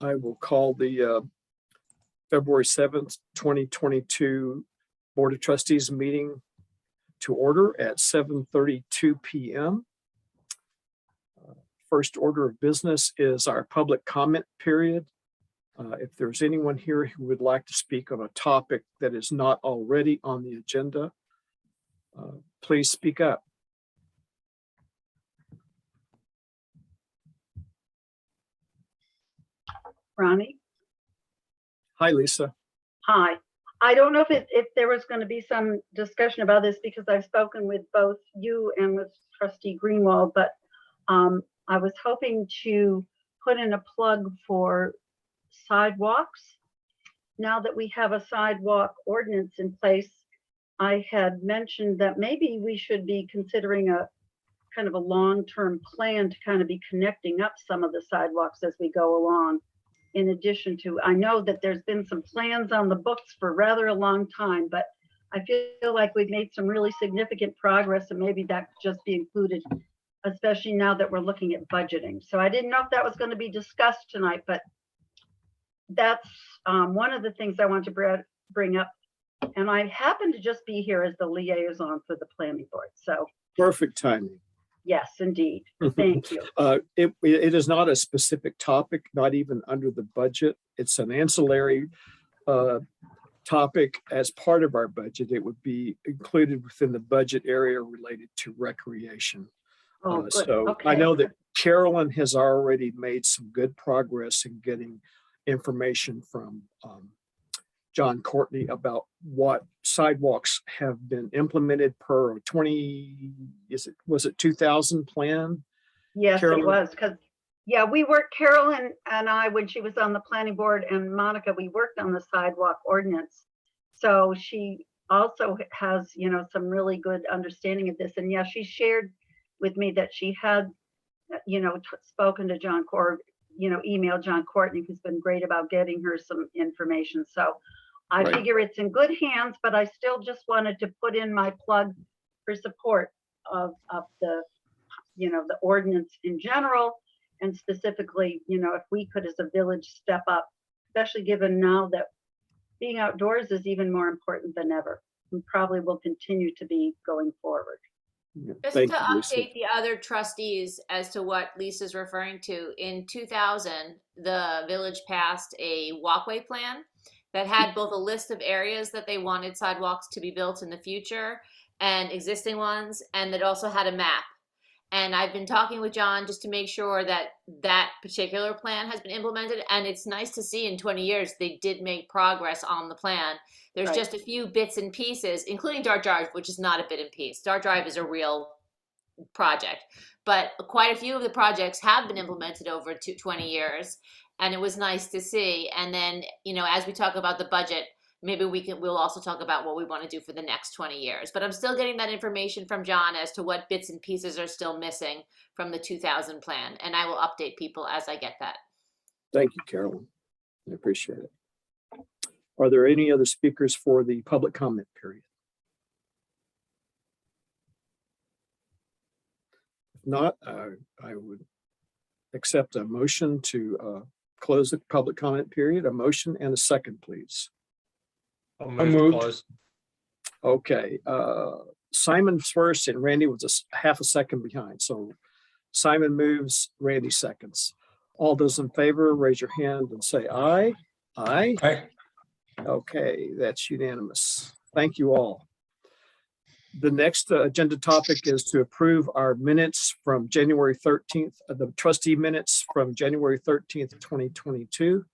I will call the February 7th, 2022 Board of Trustees meeting to order at 7:32 p.m. First order of business is our public comment period. If there's anyone here who would like to speak on a topic that is not already on the agenda, please speak up. Ronnie? Hi, Lisa. Hi. I don't know if there was going to be some discussion about this because I've spoken with both you and with Trustee Greenwald, but I was hoping to put in a plug for sidewalks. Now that we have a sidewalk ordinance in place, I had mentioned that maybe we should be considering a kind of a long-term plan to kind of be connecting up some of the sidewalks as we go along. In addition to, I know that there's been some plans on the books for rather a long time, but I feel like we've made some really significant progress, and maybe that could just be included, especially now that we're looking at budgeting. So I didn't know if that was going to be discussed tonight, but that's one of the things I want to bring up. And I happen to just be here as the liaison for the planning board. So Perfect timing. yes, indeed. Thank you. It is not a specific topic, not even under the budget. It's an ancillary topic as part of our budget. It would be included within the budget area related to recreation. Oh, good. So Okay. I know that Carolyn has already made some good progress in getting information from John Courtney about what sidewalks have been implemented per 20, was it 2000 plan? Yes, Carolyn? it was, because yeah, we worked, Carolyn and I, when she was on the planning board, and Monica, we worked on the sidewalk ordinance. So she also has, some really good understanding of this. And yeah, she shared with me that she had, spoken to John Courtney, emailed John Courtney, who's been great about getting her some information. So I Right. figure it's in good hands, but I still just wanted to put in my plug for support of the, the ordinance in general, and specifically, if we could as a village step up, especially given now that being outdoors is even more important than ever, and probably will continue to be going forward. Just Thank to you, Lisa. update the other trustees as to what Lisa's referring to, in 2000, the village passed a walkway plan that had both a list of areas that they wanted sidewalks to be built in the future and existing ones, and that also had a map. And I've been talking with John just to make sure that that particular plan has been implemented. And it's nice to see in 20 years, they did make progress on the plan. There's Right. just a few bits and pieces, including Dart Drive, which is not a bit and piece. Dart Drive is a real project, but quite a few of the projects have been implemented over 20 years. And it was nice to see. And then, as we talk about the budget, maybe we'll also talk about what we want to do for the next 20 years. But I'm still getting that information from John as to what bits and pieces are still missing from the 2000 plan. And I will update people as I get that. Thank you, Carolyn. I appreciate it. Are there any other speakers for the public comment period? If not, I would accept a motion to close the public comment period. A motion and a second, please. I'll move to close. Okay, Simon's first and Randy was half a second behind. So Simon moves, Randy seconds. All those in favor, raise your hand and say aye. Aye. Aye. Okay, that's unanimous. Thank you all. The next agenda topic is to approve our minutes from January 13th, the trustee minutes from January 13th, 2022.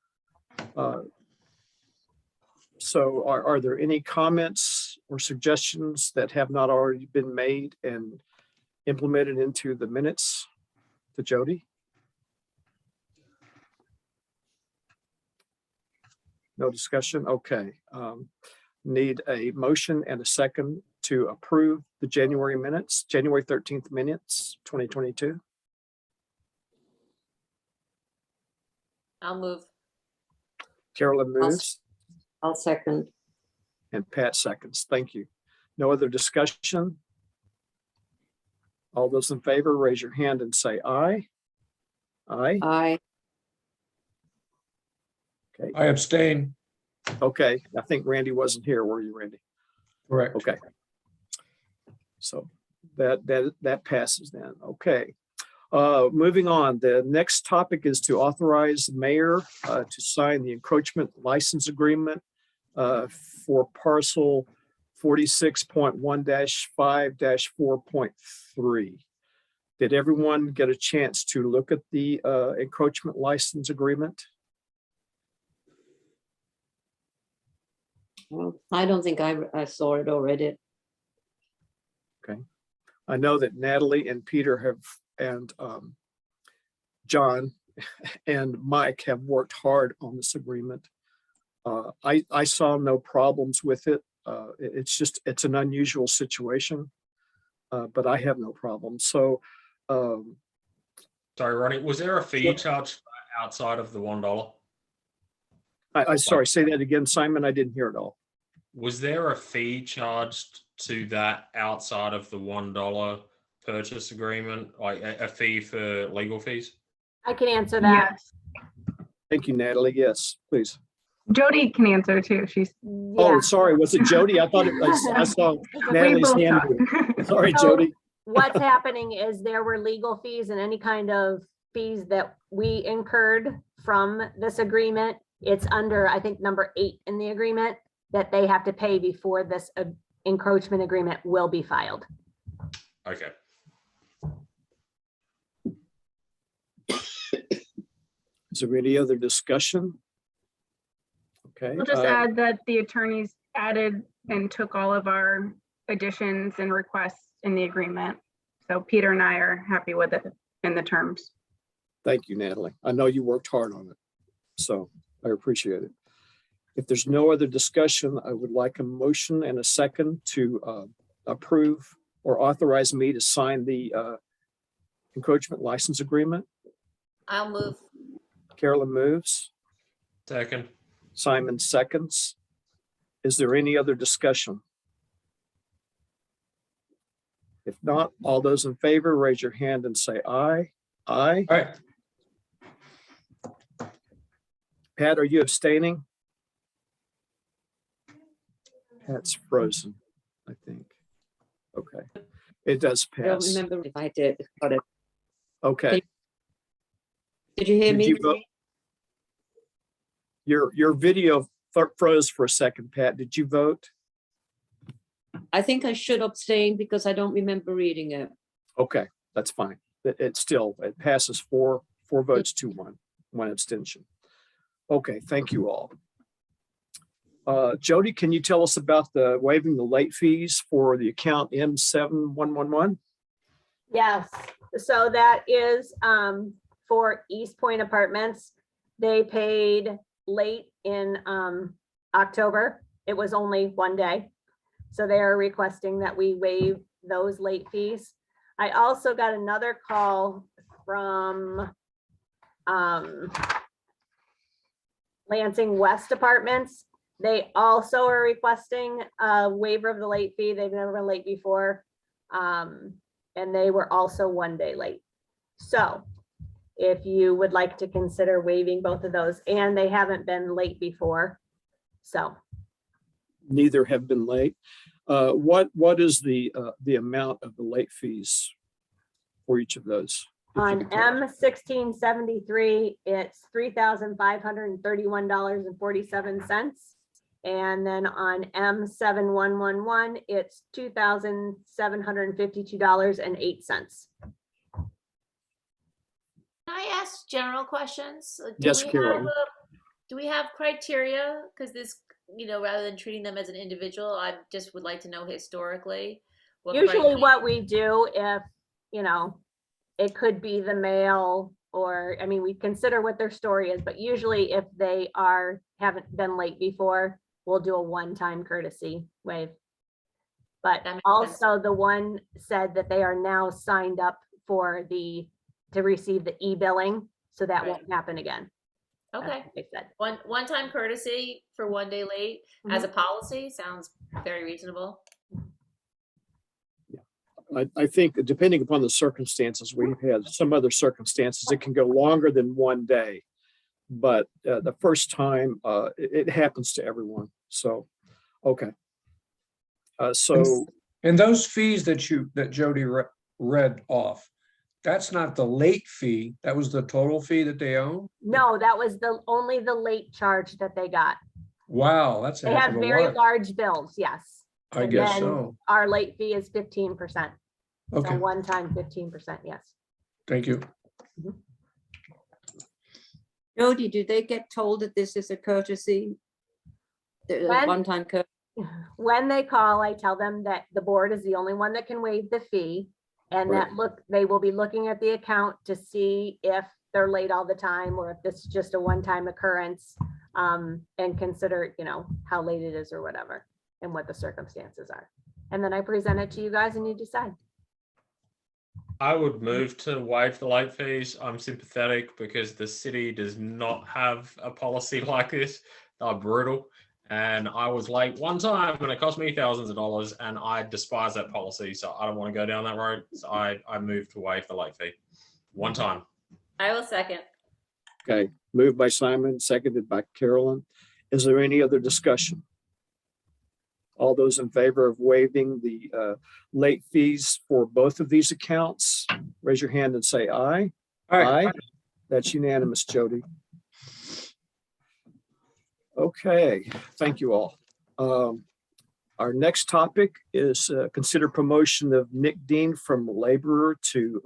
So are there any comments or suggestions that have not already been made and implemented into the minutes to Jody? No discussion? Okay. Need a motion and a second to approve the January minutes, January 13th minutes, 2022. I'll move. Carolyn moves. I'll second. And Pat seconds. Thank you. No other discussion? All those in favor, raise your hand and say aye. Aye. Aye. Okay, I abstain. okay. I think Randy wasn't here. Were you, Randy? Correct. Okay. So that passes then. Okay. Moving on, the next topic is to authorize the mayor to sign the encroachment license agreement for parcel 46.1-5-4.3. Did everyone get a chance to look at the encroachment license agreement? Well, I don't think I saw it already. I know that Natalie and Peter have, and John and Mike have worked hard on this agreement. I saw no problems with it. It's an unusual situation, but I have no problem. So, Sorry, Ronnie, was there a fee charged outside of the $1? I sorry, say that again, Simon. I didn't hear it all. Was there a fee charged to that outside of the $1 purchase agreement, like a fee for legal fees? I can answer that. Yes. Thank you, Natalie. Yes, please. Jody can answer too. She's Oh, sorry. Was it Jody? I thought I saw we Natalie's both hand. talk. Sorry, So- Jody. What's happening is there were legal fees and any kind of fees that we incurred from this agreement. It's under, I think, number 8 in the agreement that they have to pay before this encroachment agreement will be filed. Okay. Is there any other discussion? Okay. We'll just add that the attorneys added and took all of our additions and requests in the agreement. So Peter and I are happy with it in the terms. Thank you, Natalie. I know you worked hard on it, so I appreciate it. If there's no other discussion, I would like a motion and a second to approve or authorize me to sign the encroachment license agreement. I'll move. Carolyn moves, Second. Simon seconds. Is there any other discussion? If not, all those in favor, raise your hand and say aye. Aye. All right. Pat, are you abstaining? Pat's frozen, I think. Okay, it does I don't pass. remember if I did. Got it. Okay, Did you hear did me? you vote? Your video froze for a second, Pat. Did you vote? I think I should abstain because I don't remember reading it. Okay, that's fine. It passes four votes to one abstention. Okay, thank you all. Jody, can you tell us about the waiving the late fees for the account M7111? Yes, so that is for East Point Apartments. They paid late in October. It was only one day. So they are requesting that we waive those late fees. I also got another call from Lansing West Apartments. They also are requesting a waiver of the late fee. They've never been late before. And they were also one day late. So if you would like to consider waiving both of those, and they haven't been late before. So Neither have been late. What is the amount of the late fees for each of those? if you on could tell us? M1673, it's $3,531.47. And then on M7111, it's $2,752.08. Can I ask general questions? Yes, Carolyn. Do we have criteria? Because this, rather than treating them as an individual, I just would like to know historically. Usually what we do if, it could be the mail or, we consider what their story is, but usually if they haven't been late before, we'll do a one-time courtesy waive. But That makes also the one said that they are now signed up to receive the e-billing, so that Right. won't happen again. That's Okay, what they said. one-time courtesy for one day late as a policy sounds very reasonable. I think depending upon the circumstances, we've had some other circumstances, it can go longer than one day. but the first time, it happens to everyone. So, okay. So And those fees that Jody read off, that's not the late fee. That was the total fee that they own? No, that was only the late charge that they got. Wow, that's a They heck have of a very lot. large bills, yes. I And guess then so. Our late fee is 15%. So Okay, one time 15%, yes. thank you. Jody, do they get told that this is a courtesy? The When- one-time courtesy? When they call, I tell them that the board is the only one that can waive the fee. And that they will be looking at the account to see if they're late all the time or if this is just a one-time occurrence. And consider, how late it is or whatever and what the circumstances are. And then I present it to you guys and you decide. I would move to waive the late fees. I'm sympathetic because the city does not have a policy like this. They're brutal. And I was late one time and it cost me thousands of dollars and I despise that policy. So I don't want to go down that road. So I move to waive the late fee. One time. I will second. okay, moved by Simon, seconded by Carolyn. Is there any other discussion? All those in favor of waiving the late fees for both of these accounts, raise your hand and say aye. All right, Aye. That's unanimous, Jody. Okay, thank you all. Our next topic is consider promotion of Nick Dean from laborer to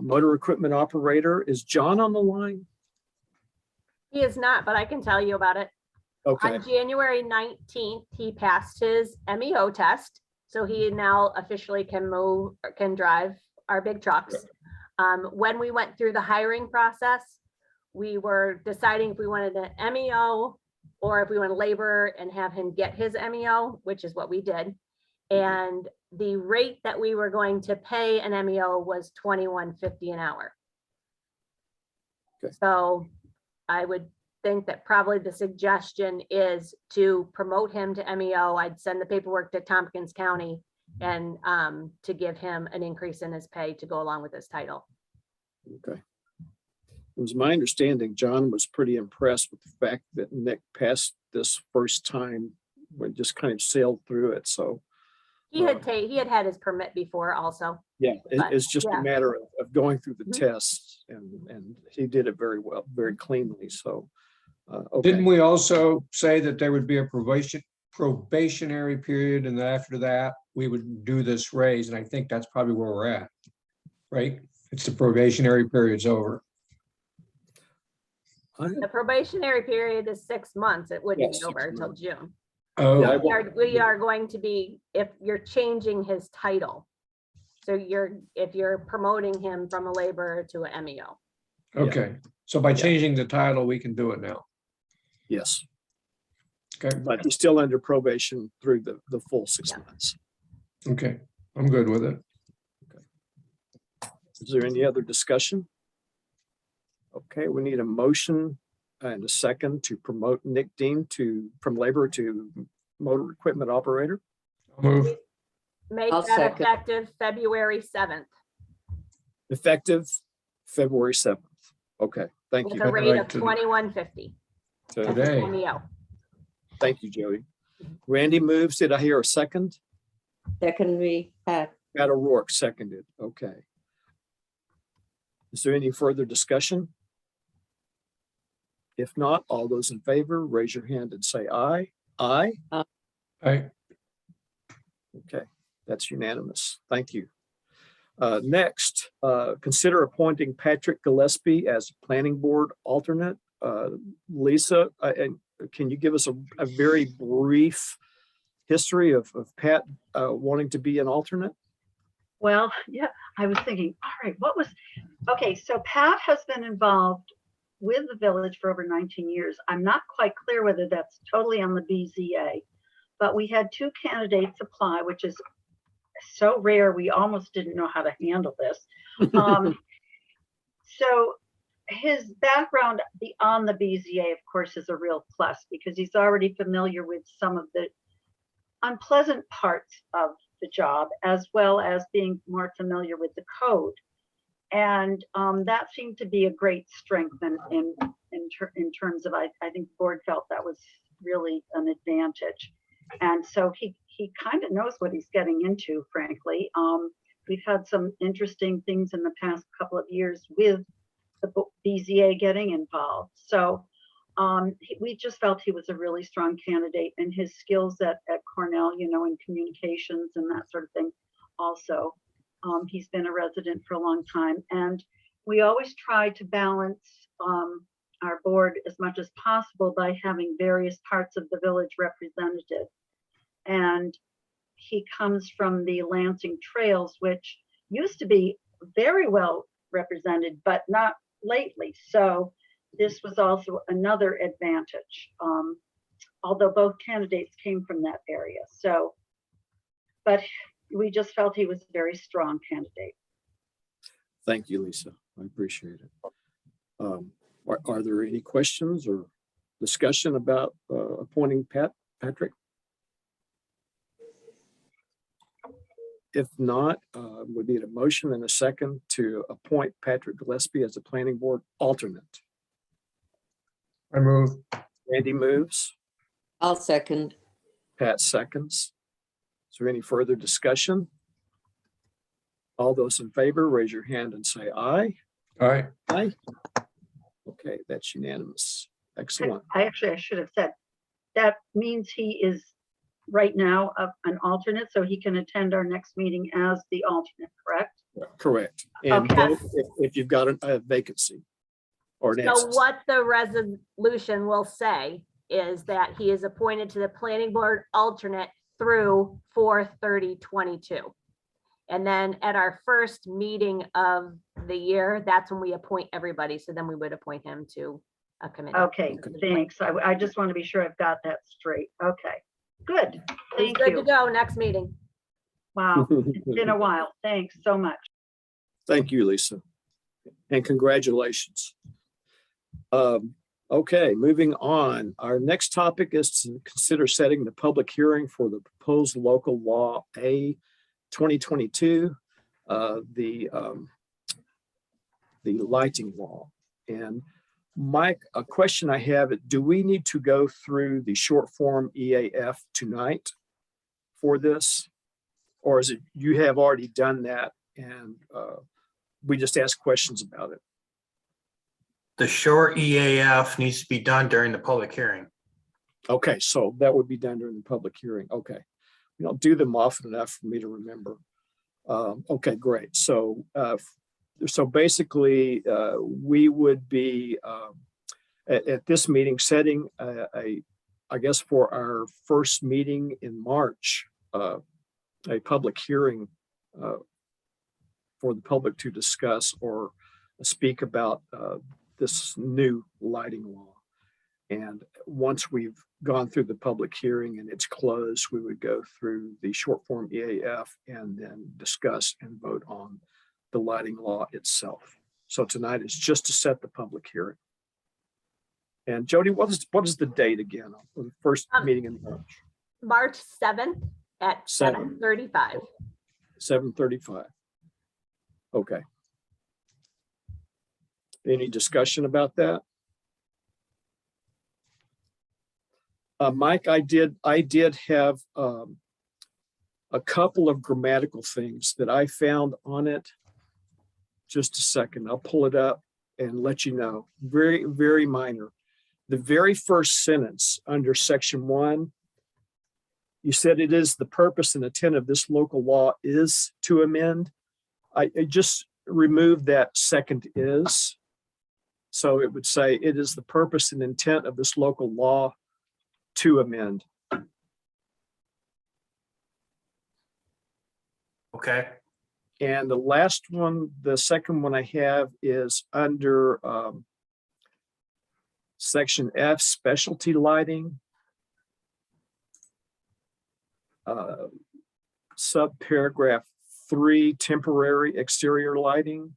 motor equipment operator. Is John on the line? He is not, but I can tell you about it. Okay, On January 19th, he passed his MEO test. So he now officially can drive our big trucks. When we went through the hiring process, we were deciding if we wanted an MEO or if we want a laborer and have him get his MEO, which is what we did. And the rate that we were going to pay an MEO was $21.50 an hour. Okay. So I would think that probably the suggestion is to promote him to MEO. I'd send the paperwork to Tompkins County and to give him an increase in his pay to go along with his title. okay. It was my understanding, John was pretty impressed with the fact that Nick passed this first time, when just kind of sailed through it. So He had his permit before also. yeah, But, it's just yeah. a matter of going through the Mhm. tests and he did it very well, very cleanly. So, okay. didn't we also say that there would be a probationary period and that after that, we would do this raise? And I think that's probably where we're at, right? It's the probationary period's over. The probationary period is 6 months. It wouldn't Yes, be over 6 until months. June. Oh, Yeah, We are going to be, if you're changing his title. So if you're promoting him from a laborer to an MEO. okay. So by changing the title, we can do it now. Yes, Okay, but he's still under probation through the full 6 Yeah. months. okay. I'm good with it. Is there any other discussion? Okay, we need a motion and a second to promote Nick Dean from laborer to motor equipment operator. I'll move. Make I'll that second. effective February 7th Effective February 7th. Okay, thank with you. a rate of Right to- $21.50. Today. MEO. Thank you, Jody. Randy moves. Did I hear a second? Secondly, Pat. Pat O'Rourke seconded. Okay. Is there any further discussion? If not, all those in favor, raise your hand and say aye. Aye. I, Okay, that's unanimous. Thank you. Next, consider appointing Patrick Gillespie as planning board alternate. Lisa, and can you give us a very brief history of Pat wanting to be an alternate? Well, yeah, I was thinking, all right, okay, so Pat has been involved with the village for over 19 years. I'm not quite clear whether that's totally on the BZA, but we had 2 candidates apply, which is so rare, we almost didn't know how to handle this. So his background beyond the BZA, of course, is a real plus because he's already familiar with some of the unpleasant parts of the job, as well as being more familiar with the code. And that seemed to be a great strength in terms of, I think the board felt that was really an advantage. And so he kind of knows what he's getting into, frankly. We've had some interesting things in the past couple of years with the BZA getting involved. So we just felt he was a really strong candidate, and his skills at Cornell, you know, in communications and that sort of thing also. He's been a resident for a long time, and we always try to balance our board as much as possible by having various parts of the village represented. And he comes from the Lansing Trails, which used to be very well represented, but not lately. So this was also another advantage, although both candidates came from that area. So, but we just felt he was a very strong candidate. Thank you, Lisa. I appreciate it. Are there any questions or discussion about appointing Patrick? If not, we need a motion and a second to appoint Patrick Gillespie as a planning board alternate. I move. Randy moves, I'll second. Pat seconds. Is there any further discussion? All those in favor, raise your hand and say aye. All right. Aye. Okay, that's unanimous. Excellent. I should have said, that means he is right now an alternate, so he can attend our next meeting as the alternate, correct? Correct. And Okay. vote if you've got a vacancy or an So absence. what the resolution will say is that he is appointed to the planning board alternate through 4/30/22. And then at our first meeting of the year, that's when we appoint everybody. So then we would appoint him to a committee. Okay, thanks. I just want to be sure I've got that straight. Okay, good. He's Thank good to you. go next meeting. Wow, it's been a while. Thanks so much. Thank you, Lisa. And congratulations. Okay, moving on. Our next topic is to consider setting the public hearing for the proposed local law A 2022, the lighting law. And Mike, a question I have, do we need to go through the short form EAF tonight for this? Or is it, you have already done that and we just ask questions about it? The short EAF needs to be done during the public hearing. Okay, so that would be done during the public hearing. Okay. We don't do them often enough for me to remember. Okay, great. So basically we would be at this meeting setting I guess for our first meeting in March, a public hearing for the public to discuss or speak about this new lighting law. And once we've gone through the public hearing and it's closed, we would go through the short form EAF and then discuss and vote on the lighting law itself. So tonight is just to set the public hearing. And Jody, what is the date again for the first meeting in March? March 7th at 7:35. 7:35. Okay. Any discussion about that? Mike, I did have a couple of grammatical things that I found on it. Just a second, I'll pull it up and let you know. Very, very minor. The very first sentence under section 1, you said it is the purpose and intent of this local law is to amend. I just removed that second is. So it would say it is the purpose and intent of this local law to amend. Okay. And the last one, the second one I have is under section F, specialty lighting. Subparagraph 3, temporary exterior lighting.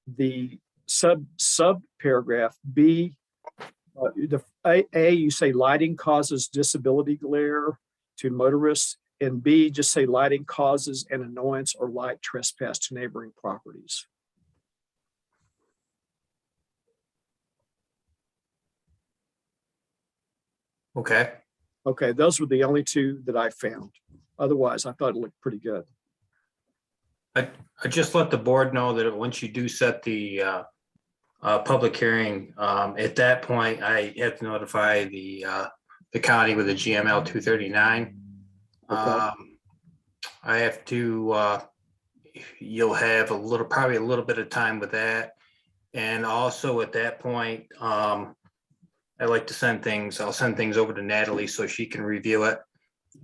The subparagraph B, the A, you say lighting causes disability glare to motorists, and B, just say lighting causes an annoyance or light trespass to neighboring properties. Okay. Okay, those were the only two that I found. Otherwise, I thought it looked pretty good. I just let the board know that once you do set the public hearing, at that point, I have to notify the county with a GML 239. Okay. I have to, you'll have probably a little bit of time with that. And also at that point, I like to I'll send things over to Natalie so she can review it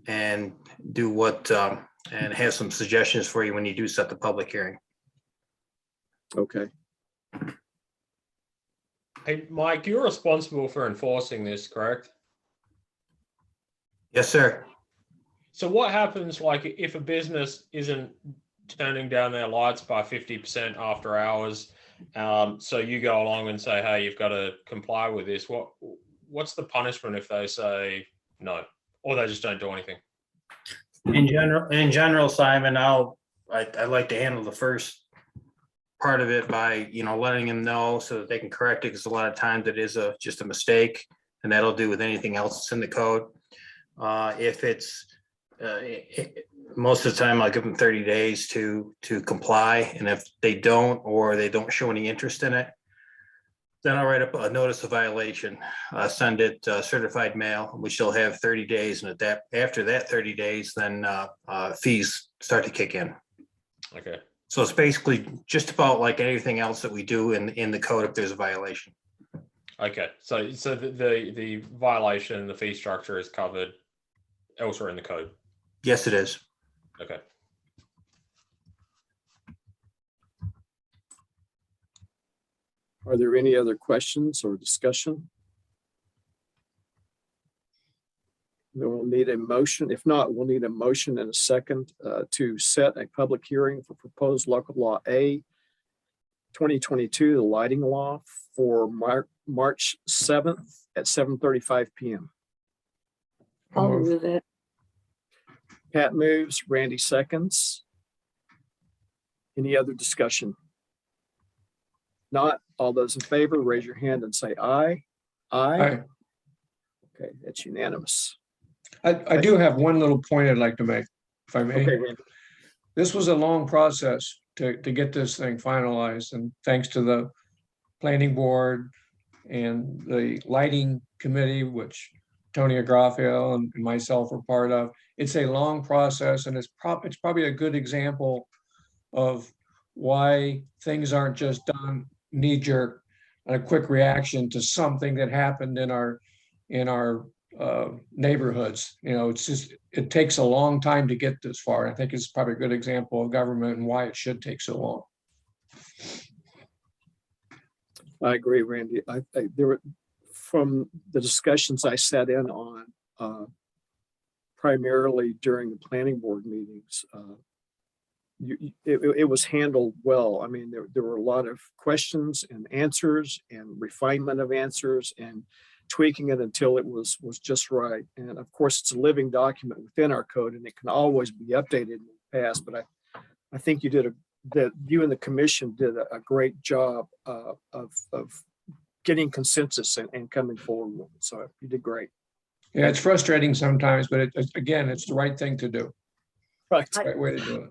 and do and have some suggestions for you when you do set the public hearing. Okay. Hey, Mike, you're responsible for enforcing this, correct? Yes, sir. So what happens like if a business isn't turning down their lights by 50% after hours? So you go along and say, hey, you've got to comply with this. What's the punishment if they say no, or they just don't do anything? In general, Simon, I like to handle the first part of it by, letting them know so that they can correct it, because a lot of times it is just a mistake, and that'll do with anything else that's in the code. If it's most of the time, I'll give them 30 days to comply, and if they don't, or they don't show any interest in it, then I'll write up a notice of violation, send it certified mail, which they'll have 30 days. And after that 30 days, then fees start to kick in. Okay. So it's basically just about like anything else that we do in the code if there's a violation. Okay. So the violation, the fee structure is covered elsewhere in the code. Yes, it is. Okay. Are there any other questions or discussion? Then we'll need a motion. If not, we'll need a motion and a second to set a public hearing for proposed local law A 2022, the lighting law, for March 7th at 7:35 p.m. I'll move it. Pat moves, Randy seconds. Any other discussion? Not, all those in favor, raise your hand and say aye. Aye. Okay, that's unanimous. I do have one little point I'd like to make, if I may. Okay, Randy. This was a long process to get this thing finalized, and thanks to the planning board and the lighting committee, which Tony Agraffio and myself are part of. It's a long process, and it's probably a good example of why things aren't just done knee-jerk, a quick reaction to something that happened in our neighborhoods. It takes a long time to get this far. I think it's probably a good example of government and why it should take so long. I agree, Randy. There were, from the discussions I sat in on, primarily during the planning board meetings, it was handled well. I mean, there were a lot of questions and answers and refinement of answers and tweaking it until it was just right. And of course, it's a living document within our code, and it can always be updated in the past. But I think you and the commission did a great job of getting consensus and coming forward with it. So you did great. Yeah, it's frustrating sometimes, but again, it's the right thing to do. Right. It's the right way to do it.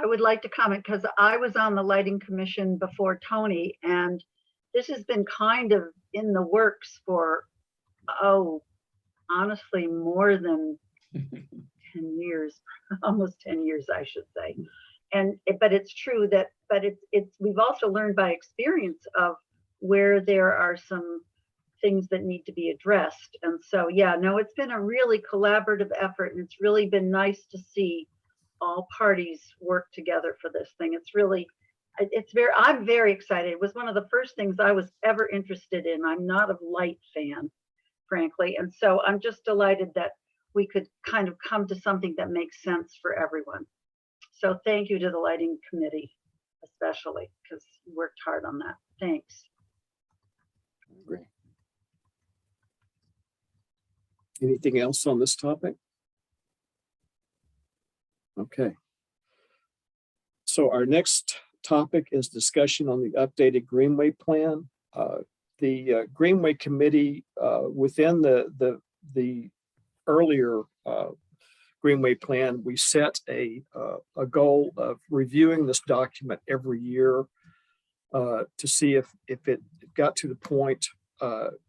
I would like to comment because I was on the lighting commission before Tony, and this has been kind of in the works for, honestly, more than 10 years, almost 10 years, I should say. But it's true but we've also learned by experience of where there are some things that need to be addressed. And so, yeah, no, it's been a really collaborative effort, and it's really been nice to see all parties work together for this thing. I'm very excited. It was one of the first things I was ever interested in. I'm not a light fan, frankly. And so I'm just delighted that we could kind of come to something that makes sense for everyone. So thank you to the lighting committee, especially, because you worked hard on that. Thanks. I agree. Anything else on this topic? Okay. So our next topic is discussion on the updated Greenway plan. Greenway Committee, within the earlier Greenway plan, we set a goal of reviewing this document every year to see if it got to the point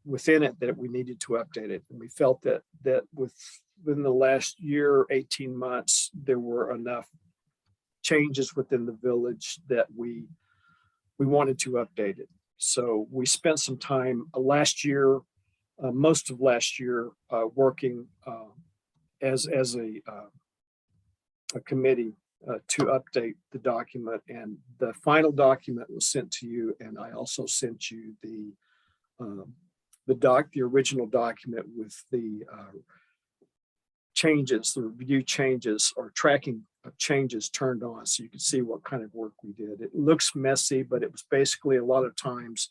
within it that we needed to update it. And we felt that within the last year, 18 months, there were enough changes within the village that we wanted to update it. So we spent some time last year, most of last year, working as a committee to update the document, and the final document was sent to you. And I also sent you the original document with the changes, the review changes or tracking of changes turned on, so you can see what kind of work we did. It looks messy, but it was basically a lot of times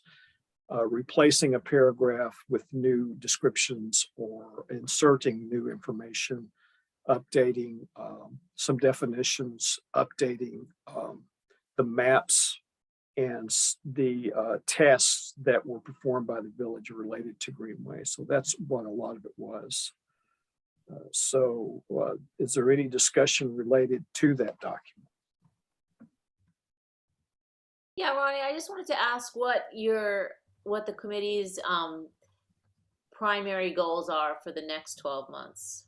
replacing a paragraph with new descriptions or inserting new information, updating some definitions, updating the maps and the tests that were performed by the village related to Greenway. So that's what a lot of it was. So is there any discussion related to that document? Yeah, Ronnie, I just wanted to ask what the committee's primary goals are for the next 12 months.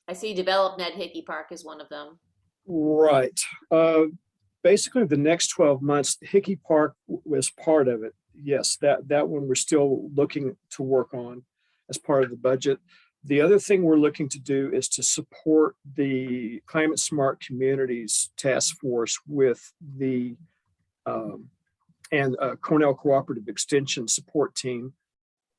I see develop Ned Hickey Park is one of them. Right. Basically, the next 12 months, Hickey Park was part of it. Yes, that one we're still looking to work on as part of the budget. The other thing we're looking to do is to support the Climate Smart Communities Task Force with the Cornell Cooperative Extension Support Team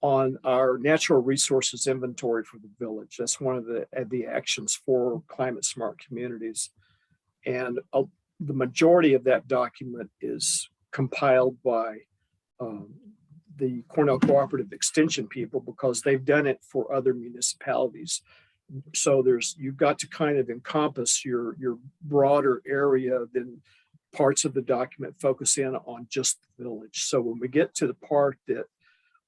on our natural resources inventory for the village. That's one of the actions for Climate Smart Communities. And the majority of that document is compiled by the Cornell Cooperative Extension people, because they've done it for other municipalities. So you've got to kind of encompass your broader area, then parts of the document focus in on just the village. So when we get to the part that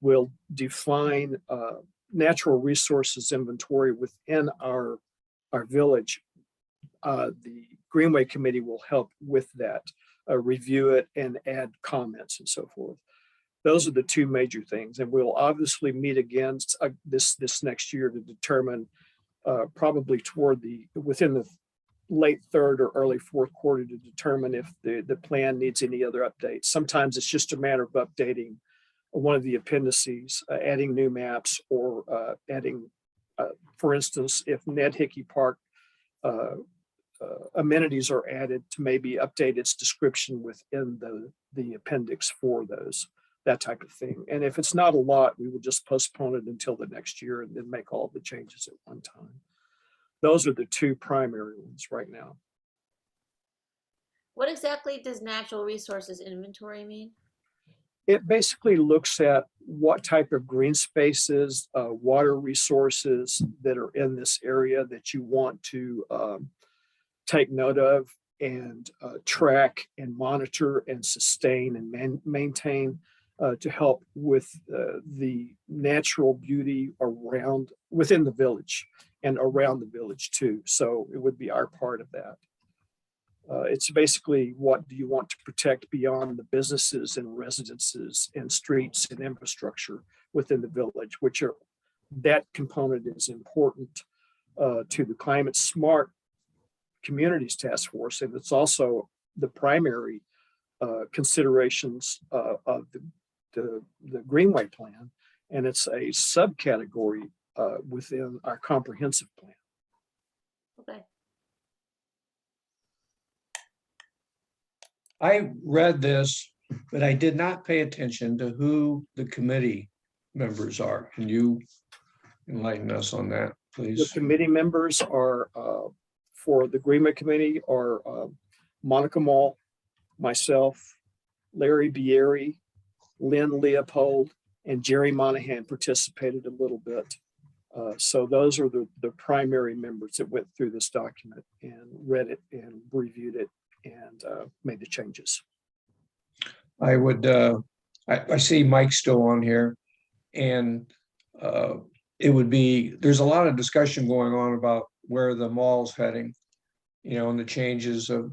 will define natural resources inventory within our village, the Greenway Committee will help with that, review it and add comments and so forth. Those are the two major things. And we'll obviously meet again this next year to determine probably within the late third or early fourth quarter to determine if the plan needs any other updates. Sometimes it's just a matter of updating one of the appendices, adding new maps, or adding, for instance, if Ned Hickey Park amenities are added, to maybe update its description within the appendix for those, that type of thing. And if it's not a lot, we will just postpone it until the next year and then make all the changes at one time. Those are the two primary ones right now. What exactly does natural resources inventory mean? It basically looks at what type of green spaces, water resources that are in this area that you want to take note of and track and monitor and sustain and maintain to help with the natural beauty within the village and around the village too. So it would be our part of that. It's basically, what do you want to protect beyond the businesses and residences and streets and infrastructure within the village, that component is important to the Climate Smart Communities Task Force. And it's also the primary considerations of the Greenway Plan. And it's a subcategory within our comprehensive plan. Okay. I read this, but I did not pay attention to who the committee members are. Can you enlighten us on that, The please? committee members are for the Greenway Committee are Monica Mall, myself, Larry Bieri, Lynn Leopold, and Jerry Monahan participated a little bit. So those are the primary members that went through this document and read it and reviewed it and made the changes. I would I see Mike still on here. And it would be, there's a lot of discussion going on about where the mall's heading, and the changes of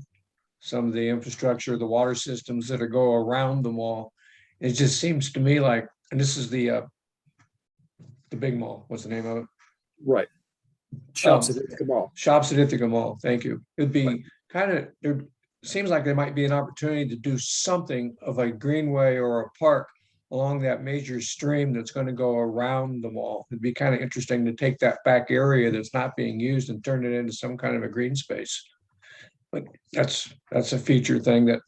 some of the infrastructure, the water systems that go around the mall. It just seems to me like, and this is the big mall, what's the name of it? Right. Shops at Ithaca Mall. Shops at Ithaca Mall, thank you. It'd be kind of, there seems like there might be an opportunity to do something of a greenway or a park along that major stream that's going to go around the mall. It'd be kind of interesting to take that back area that's not being used and turn it into some kind of a green space. But that's a feature thing that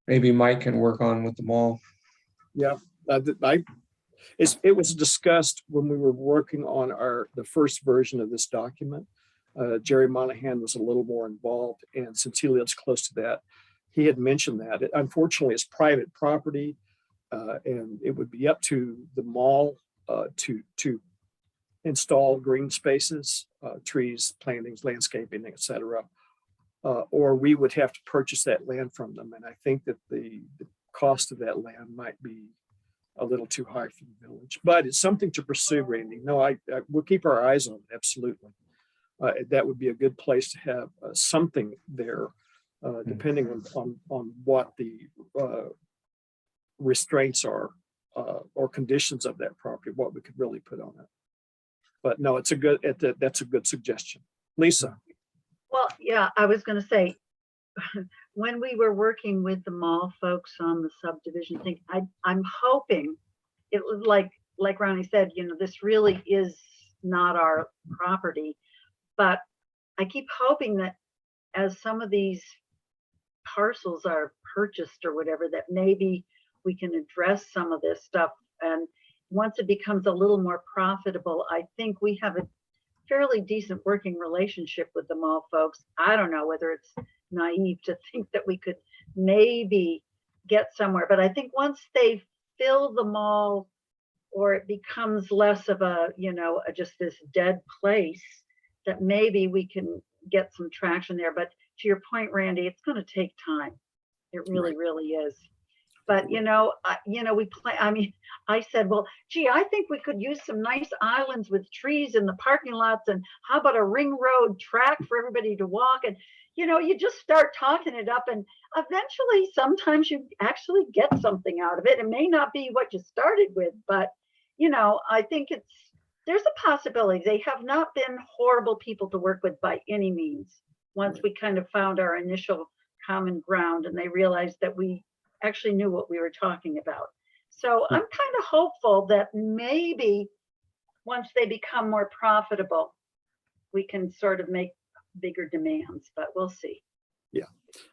maybe Mike can work on with the mall. Yeah, it was discussed when we were working on the first version of this document. Jerry Monahan was a little more involved, and since he lives close to that, he had mentioned that. Unfortunately, it's private property, and it would be up to the mall to install green spaces, trees, plantings, landscaping, etc. Or we would have to purchase that land from them. And I think that the cost of that land might be a little too high for the village, but it's something to pursue, Randy. No, we'll keep our eyes on it, absolutely. That would be a good place to have something there, depending on what the restraints are or conditions of that property, what we could really put on it. But no, that's a good suggestion. Lisa. Well, yeah, I was going to say, when we were working with the mall folks on the subdivision thing, I'm hoping it was like Ronnie said, this really is not our property, but I keep hoping that as some of these parcels are purchased or whatever, that maybe we can address some of this stuff. And once it becomes a little more profitable, I think we have a fairly decent working relationship with the mall folks. I don't know whether it's naive to think that we could maybe get somewhere, but I think once they fill the mall or it becomes less of a, just this dead place, that maybe we can get some traction there. But to your point, Randy, it's going to take time. It really, really is. But, I said, well, gee, I think we could use some nice islands with trees in the parking lots. And how about a ring road track for everybody to walk? And, you just start talking it up, and eventually sometimes you actually get something out of it. It may not be what you started with, but, I think there's a possibility. They have not been horrible people to work with by any means. Once we kind of found our initial common ground and they realized that we actually knew what we were talking about. So I'm kind of hopeful that maybe once they become more profitable, we can sort of make bigger demands, but we'll see. Yeah.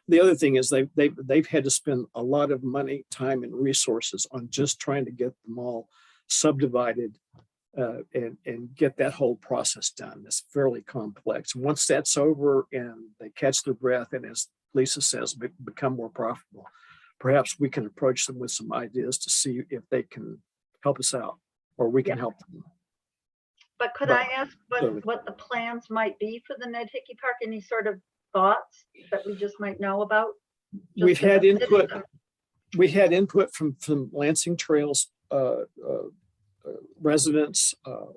The other thing is they've had to spend a lot of money, time, and resources on just trying to get them all subdivided and get that whole process done. It's fairly complex. Once that's over and they catch their breath and, as Lisa says, become more profitable, perhaps we can approach them with some ideas to see if they can help us out or we can help them. But could I ask what the plans might be for the Ned Hickey Park? Any sort of thoughts that we just might know about? We've had input. We had input from Lansing Trails residents.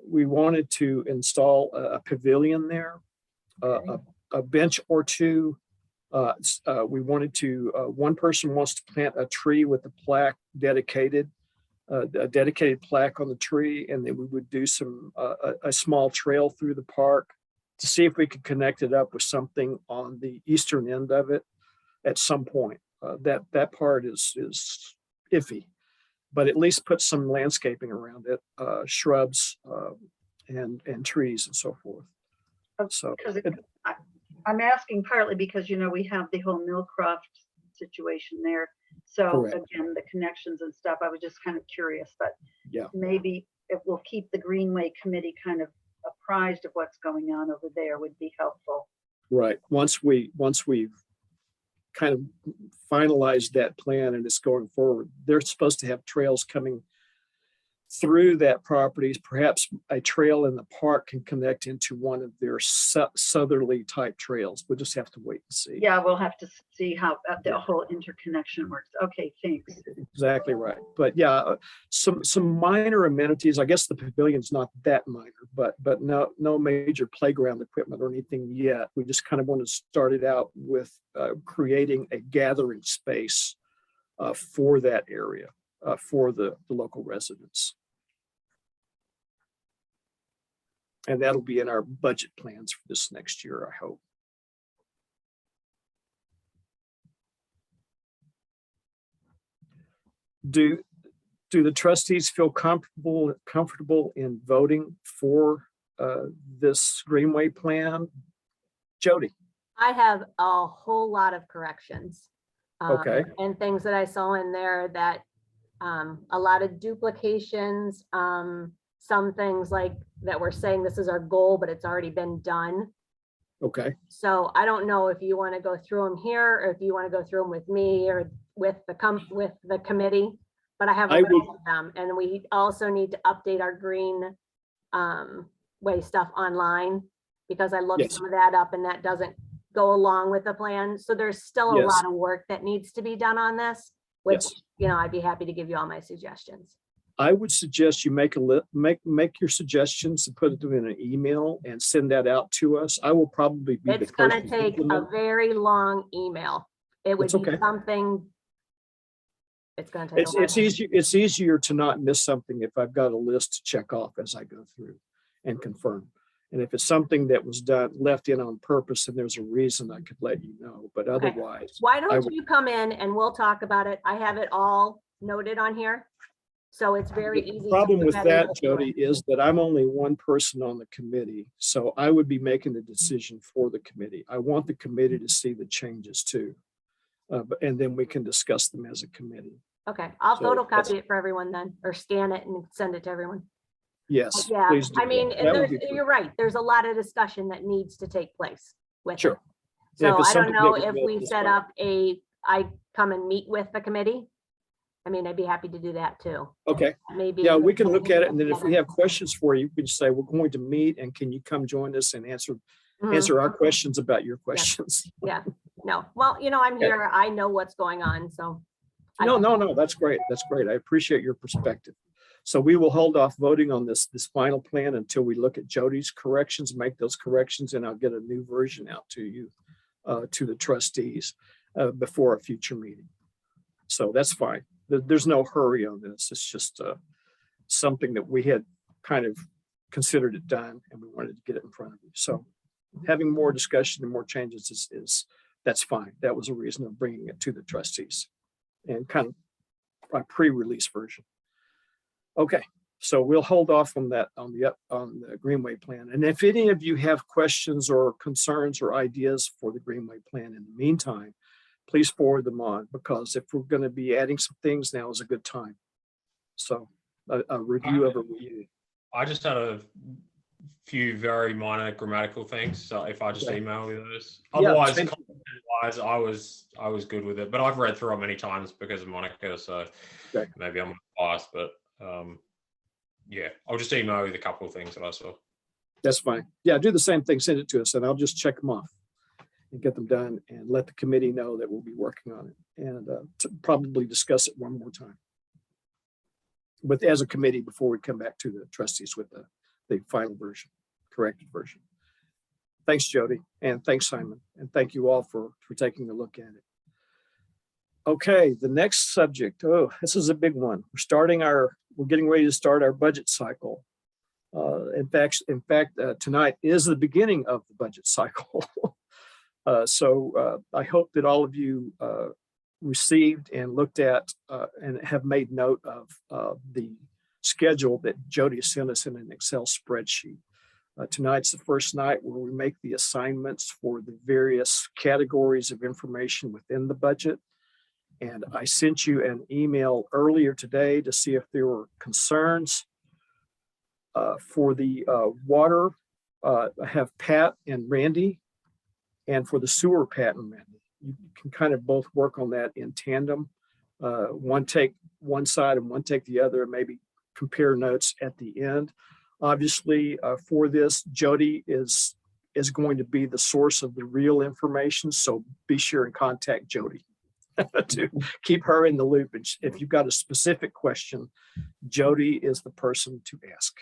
We wanted to install a pavilion there, a bench or two. We wanted to, one person wants to plant a tree with a plaque dedicated, a dedicated plaque on the tree. And then we would do a small trail through the park to see if we could connect it up with something on the eastern end of it at some point. That part is iffy, but at least put some landscaping around it, shrubs and trees and so forth. So I'm asking partly because, we have the whole Millcroft situation there. So correct. Again, the connections and stuff, I was just kind of curious, but yeah, maybe it will keep the Greenway Committee kind of apprised of what's going on over there would be helpful. Right. Once we've kind of finalized that plan and it's going forward, they're supposed to have trails coming through that property, perhaps a trail in the park can connect into one of their southerly type trails. We'll just have to wait and see. Yeah, we'll have to see how the whole interconnection works. Okay, thanks. Exactly right. But yeah, some minor amenities. I guess the pavilion's not that minor, but no major playground equipment or anything yet. We just kind of want to start it out with creating a gathering space for that area, for the local residents. And that'll be in our budget plans for this next year, I hope. Do the trustees feel comfortable in voting for this Greenway plan? Jody? I have a whole lot of corrections. Okay. And things that I saw in there that a lot of duplications, some things like that we're saying this is our goal, but it's already been done. Okay. So I don't know if you want to go through them here or if you want to go through them with me or with the committee, but I have a list of them. And we also need to update our green way stuff online because I looked some of that up and that doesn't go along with the plan. So there's still a lot of work that needs to be done on this, which, you know, I'd be happy to give you all my suggestions. I would suggest you make your suggestions and put them in an email and send that out to us. I will probably be It's going to take a very long email. It would be something. It's going to take. It's easier to not miss something if I've got a list to check off as I go through and confirm. And if it's something that was left in on purpose and there's a reason, I could let you know. But otherwise, why don't you come in and we'll talk about it? I have it all noted on here. So it's very easy. The problem with that, Jody, is that I'm only one person on the committee. So I would be making the decision for the committee. I want the committee to see the changes too. And then we can discuss them as a committee. Okay, I'll photocopy it for everyone then, or scan it and send it to everyone. Yes, yeah, please do. I mean, you're right. There's a lot of discussion that needs to take place with it. Yeah, So I don't know if we set up I come and meet with the committee. I mean, I'd be happy to do that too. Okay. Maybe. Yeah, we can look at it. And then if we have questions for you, we can say, we're going to meet and can you come join us and answer our questions about your questions? Yeah, no. Well, you know, I'm here. I know what's going on. So. No, that's great. That's great. I appreciate your perspective. So we will hold off voting on this final plan until we look at Jody's corrections, make those corrections, and I'll get a new version out to you, to the trustees before a future meeting. So that's fine. There's no hurry on this. It's just something that we had kind of considered it done and we wanted to get it in front of you. So having more discussion and more changes that's fine. That was a reason of bringing it to the trustees and kind of a pre-release version. Okay, so we'll hold off on that on the Greenway plan. And if any of you have questions or concerns or ideas for the Greenway plan in the meantime, please forward them on, because if we're going to be adding some things, now is a good time. So a review of a review. I just had a few very minor grammatical things. So if I just email you those, otherwise, content-wise, I was good with it. But I've read through it many times because of Monica, so maybe I'm biased. But yeah, I'll just email you the couple of things that I saw. That's fine. Yeah, do the same thing. Send it to us, and I'll just check them off and get them done, and let the committee know that we'll be working on it, and to probably discuss it one more time, but as a committee before we come back to the trustees with the final version, corrected version. Thanks, Jody, and thanks, Simon, and thank you all for taking a look at it. Okay, the next subject. Oh, this is a big one. We're getting ready to start our budget cycle. In fact, tonight is the beginning of the budget cycle. So I hope that all of you received and looked at and have made note of the schedule that Jody sent us in an Excel spreadsheet. Tonight's the first night where we make the assignments for the various categories of information within the budget. And I sent you an email earlier today to see if there were concerns for the water. I have Pat and Randy, and for the sewer, Pat and Randy. You can kind of both work on that in tandem. One take one side and one take the other, maybe compare notes at the end. Obviously, for this, Jody is going to be the source of the real information. So be sure and contact Jody to keep her in the loop. And if you've got a specific question, Jody is the person to ask.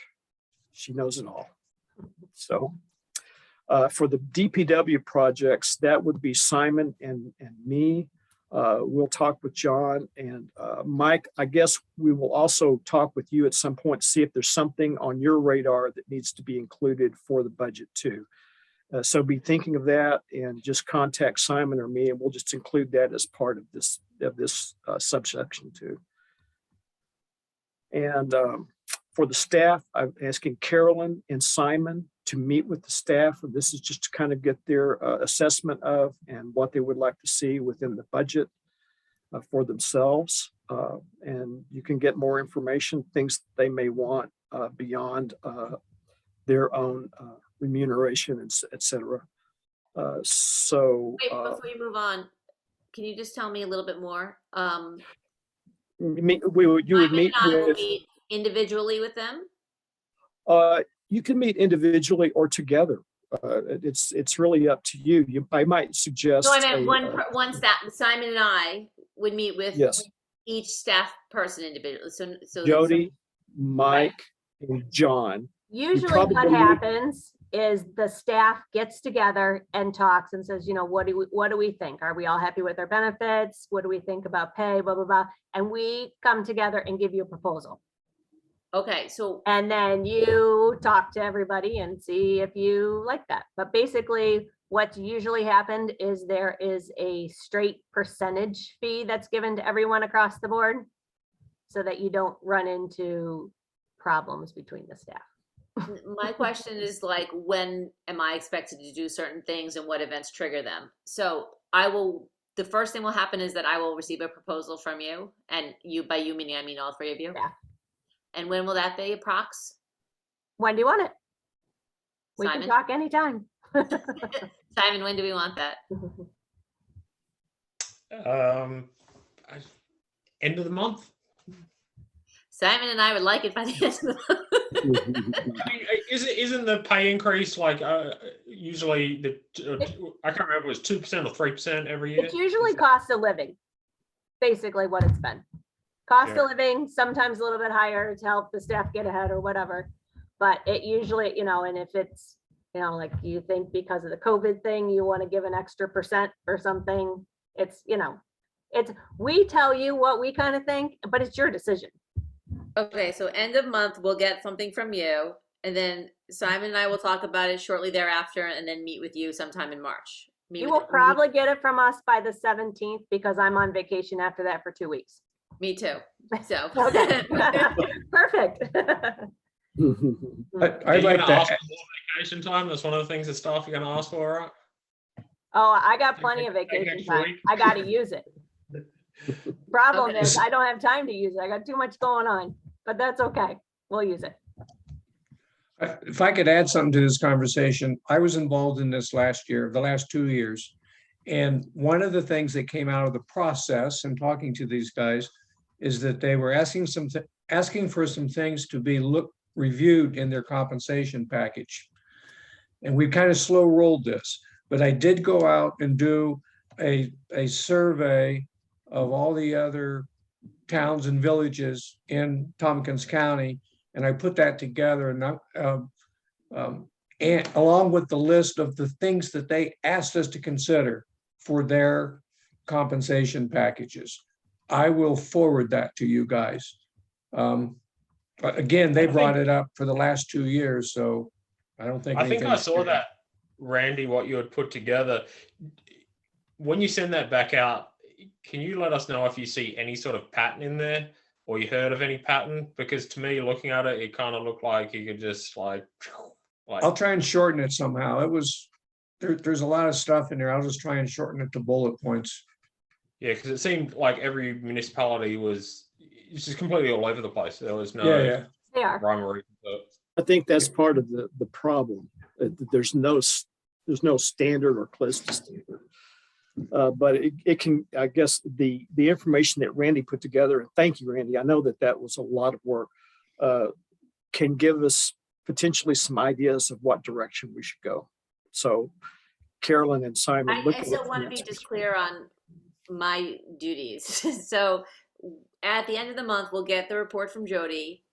She knows it all. So for the DPW projects, that would be Simon and me. We'll talk with John and Mike. I guess we will also talk with you at some point to see if there's something on your radar that needs to be included for the budget too. So be thinking of that and just contact Simon or me, and we'll just include that as part of this subsection too. And for the staff, I'm asking Carolyn and Simon to meet with the staff. This is just to kind of get their assessment of and what they would like to see within the budget for themselves. And you can get more information, things they may want beyond their own remuneration, et cetera. So Wait, before you move on, can you just tell me a little bit more? you would meet with individually with them? you can meet individually or together. It's really up to you. I might suggest. No, I meant one staff. Simon and I would meet with each staff person individually. So Jody, Mike, and John. Usually what happens is the staff gets together and talks and says, you know, what do we think? Are we all happy with our benefits? What do we think about pay, blah, blah, blah. And we come together and give you a proposal. Okay, so. And then you talk to everybody and see if you like that. But basically what's usually happened is there is a straight percentage fee that's given to everyone across the board so that you don't run into problems between the staff. My question is like, when am I expected to do certain things and what events trigger them? So the first thing will happen is that I will receive a proposal from you, and you, by you meaning, I mean all three of you. Yeah. And when will that be approx? When do you want it? We Simon? can talk anytime. Simon, when do we want that? End of the month. Simon and I would like it by the end of the month. I mean, isn't the pay increase like usually I can't remember, it was 2% or 3% every year? It's usually cost of living, basically what it's been. Cost of living, sometimes a little bit higher to help the staff get ahead or whatever. But it usually, you know, and if it's, you know, like you think because of the COVID thing, you want to give an extra % or something, it's, you know, we tell you what we kind of think, but it's your decision. Okay, so end of month, we'll get something from you, and then Simon and I will talk about it shortly thereafter, and then meet with you sometime in March. You will probably get it from us by the 17th because I'm on vacation after that for 2 weeks. Me too. So. Okay. Perfect. I'd like to. Ask for more vacation time. That's one of the things that staff are going to ask for, right? Oh, I got plenty of vacation time. I got to use it. Problem is, I don't have time to use it. I got too much going on, but that's okay. We'll use it. If I could add something to this conversation, I was involved in this last year, the last 2 years. And one of the things that came out of the process and talking to these guys is that they were asking for some things to be reviewed in their compensation package. And we kind of slow rolled this, but I did go out and do a survey of all the other towns and villages in Tompkins County. And I put that together and along with the list of the things that they asked us to consider for their compensation packages. I will forward that to you guys. But again, they brought it up for the last 2 years, so I don't think. I think I saw that, Randy, what you had put together. When you send that back out, can you let us know if you see any sort of pattern in there, or you heard of any pattern? Because to me, looking at it, it kind of looked like you could just like. I'll try and shorten it somehow. It was there's a lot of stuff in there. I'll just try and shorten it to bullet points. Yeah, because it seemed like every municipality was just completely all over the place. There was no rhyme or reason to it. I think that's part of the problem. There's no standard or close to standard. But it can, I guess, the information that Randy put together, and thank you, Randy. I know that was a lot of work. can give us potentially some ideas of what direction we should go. So Carolyn and Simon. I still want to be just clear on my duties. So at the end of the month, we'll get the report from Jody,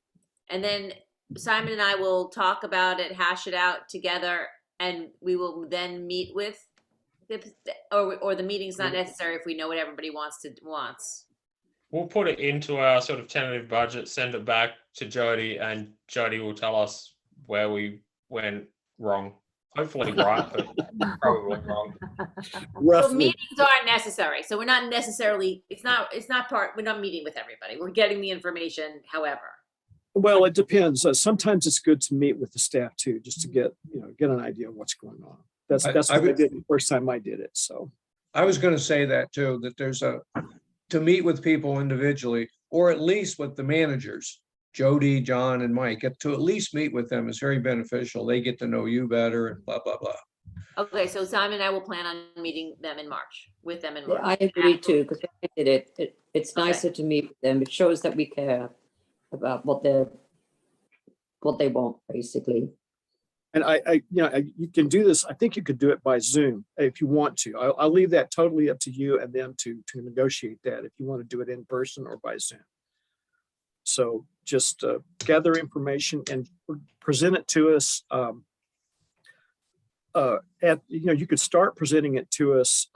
and then Simon and I will talk about it, hash it out together, and we will then meet with or the meeting's not necessary if we know what everybody wants. We'll put it into our sort of tentative budget, send it back to Jody, and Jody will tell us where we went wrong. Hopefully right, but probably wrong. So Roughly. meetings aren't necessary. So we're not necessarily, we're not meeting with everybody. We're getting the information, however. Well, it depends. Sometimes it's good to meet with the staff too, just to get an idea of what's going on. That's what I did the first time I did it. So I was going to say that too, that there's to meet with people individually, or at least with the managers, Jody, John, and Mike, get to at least meet with them is very beneficial. They get to know you better and blah, blah, blah. Okay, so Simon and I will plan on meeting them in March, with them in Yeah, March. I agree too, because I did it. It's nicer to meet with them. It shows that we care about what they want, basically. and you can do this. I think you could do it by Zoom if you want to. I'll leave that totally up to you and them to negotiate that if you want to do it in person or by Zoom. So just gather information and present it to us. You could start presenting it to us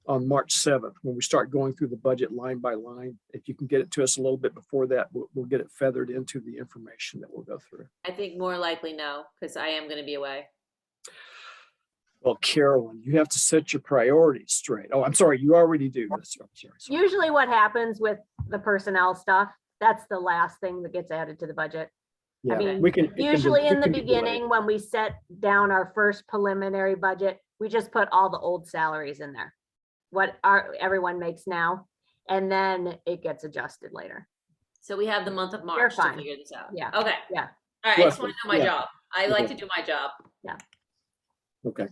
on March 7th when we start going through the budget line by line. If you can get it to us a little bit before that, we'll get it feathered into the information that we'll go through. I think more likely no, because I am going to be away. Well, Carolyn, you have to set your priorities straight. Oh, I'm sorry, you already do. Sorry. Usually what happens with the personnel stuff, that's the last thing that gets added to the budget. Yeah, mean, we can Usually in the be delayed. beginning, when we set down our first preliminary budget, we just put all the old salaries in there. What everyone makes now, and then it gets adjusted later. So we have the month of March to fine. figure this out. Yeah. Okay. Yeah. All right. I just want to know my Yeah. job. I like to do my job. Okay.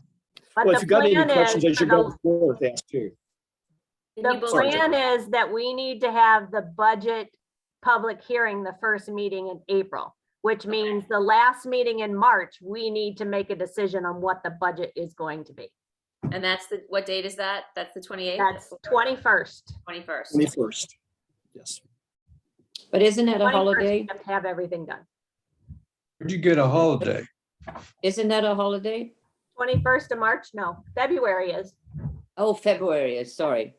But Well, if the you got any plan questions is, as you go forward, ask too. Can you the both- plan is that we need to have the budget public hearing the first meeting in April, which means the last meeting in March, we need to make a decision on what the budget is going to be. And what date is that? That's the 28th? That's 21st. 21st. 21st. Yes. But isn't it a 21st, holiday? we have to have everything done. Where'd you get a holiday? Isn't that a holiday? 21st of March? No, February is. Oh, February is, sorry.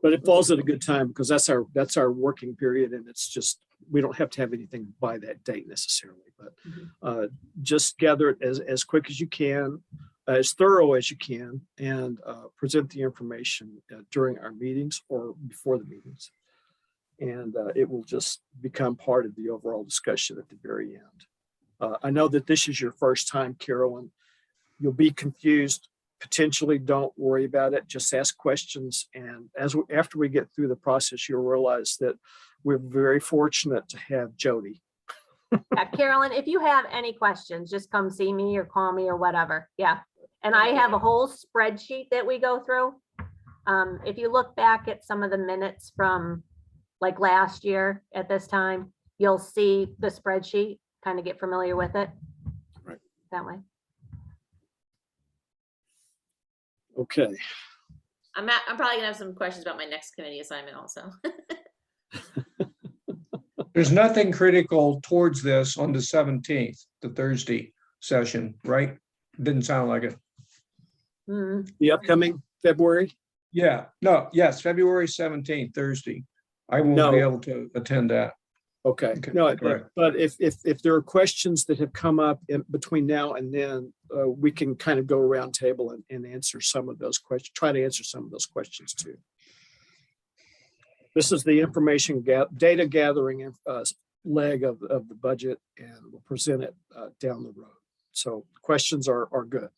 But it falls at a good time because that's our working period, and it's just, we don't have to have anything by that date necessarily, but just gather it as quick as you can, as thorough as you can, and present the information during our meetings or before the meetings. And it will just become part of the overall discussion at the very end. I know that this is your first time, Carolyn. You'll be confused. Potentially, don't worry about it. Just ask questions. And after we get through the process, you'll realize that we're very fortunate to have Jody. Yeah, Carolyn, if you have any questions, just come see me or call me or whatever. Yeah. And I have a whole spreadsheet that we go through. If you look back at some of the minutes from like last year at this time, you'll see the spreadsheet, kind of get familiar with it. Right. That way. Okay. I'm probably gonna have some questions about my next committee assignment also. There's nothing critical towards this on the 17th, the Thursday session, right? Didn't sound like it. Mhm. The upcoming February? Yeah, no, yes, February 17th, Thursday. I won't No. be able to attend that. Okay, Okay, no, correct. but if there are questions that have come up in between now and then, we can kind of go around table and answer some of those questions, try to answer some of those questions too. This is the information data gathering leg of the budget, and we'll present it down the road. So questions are good.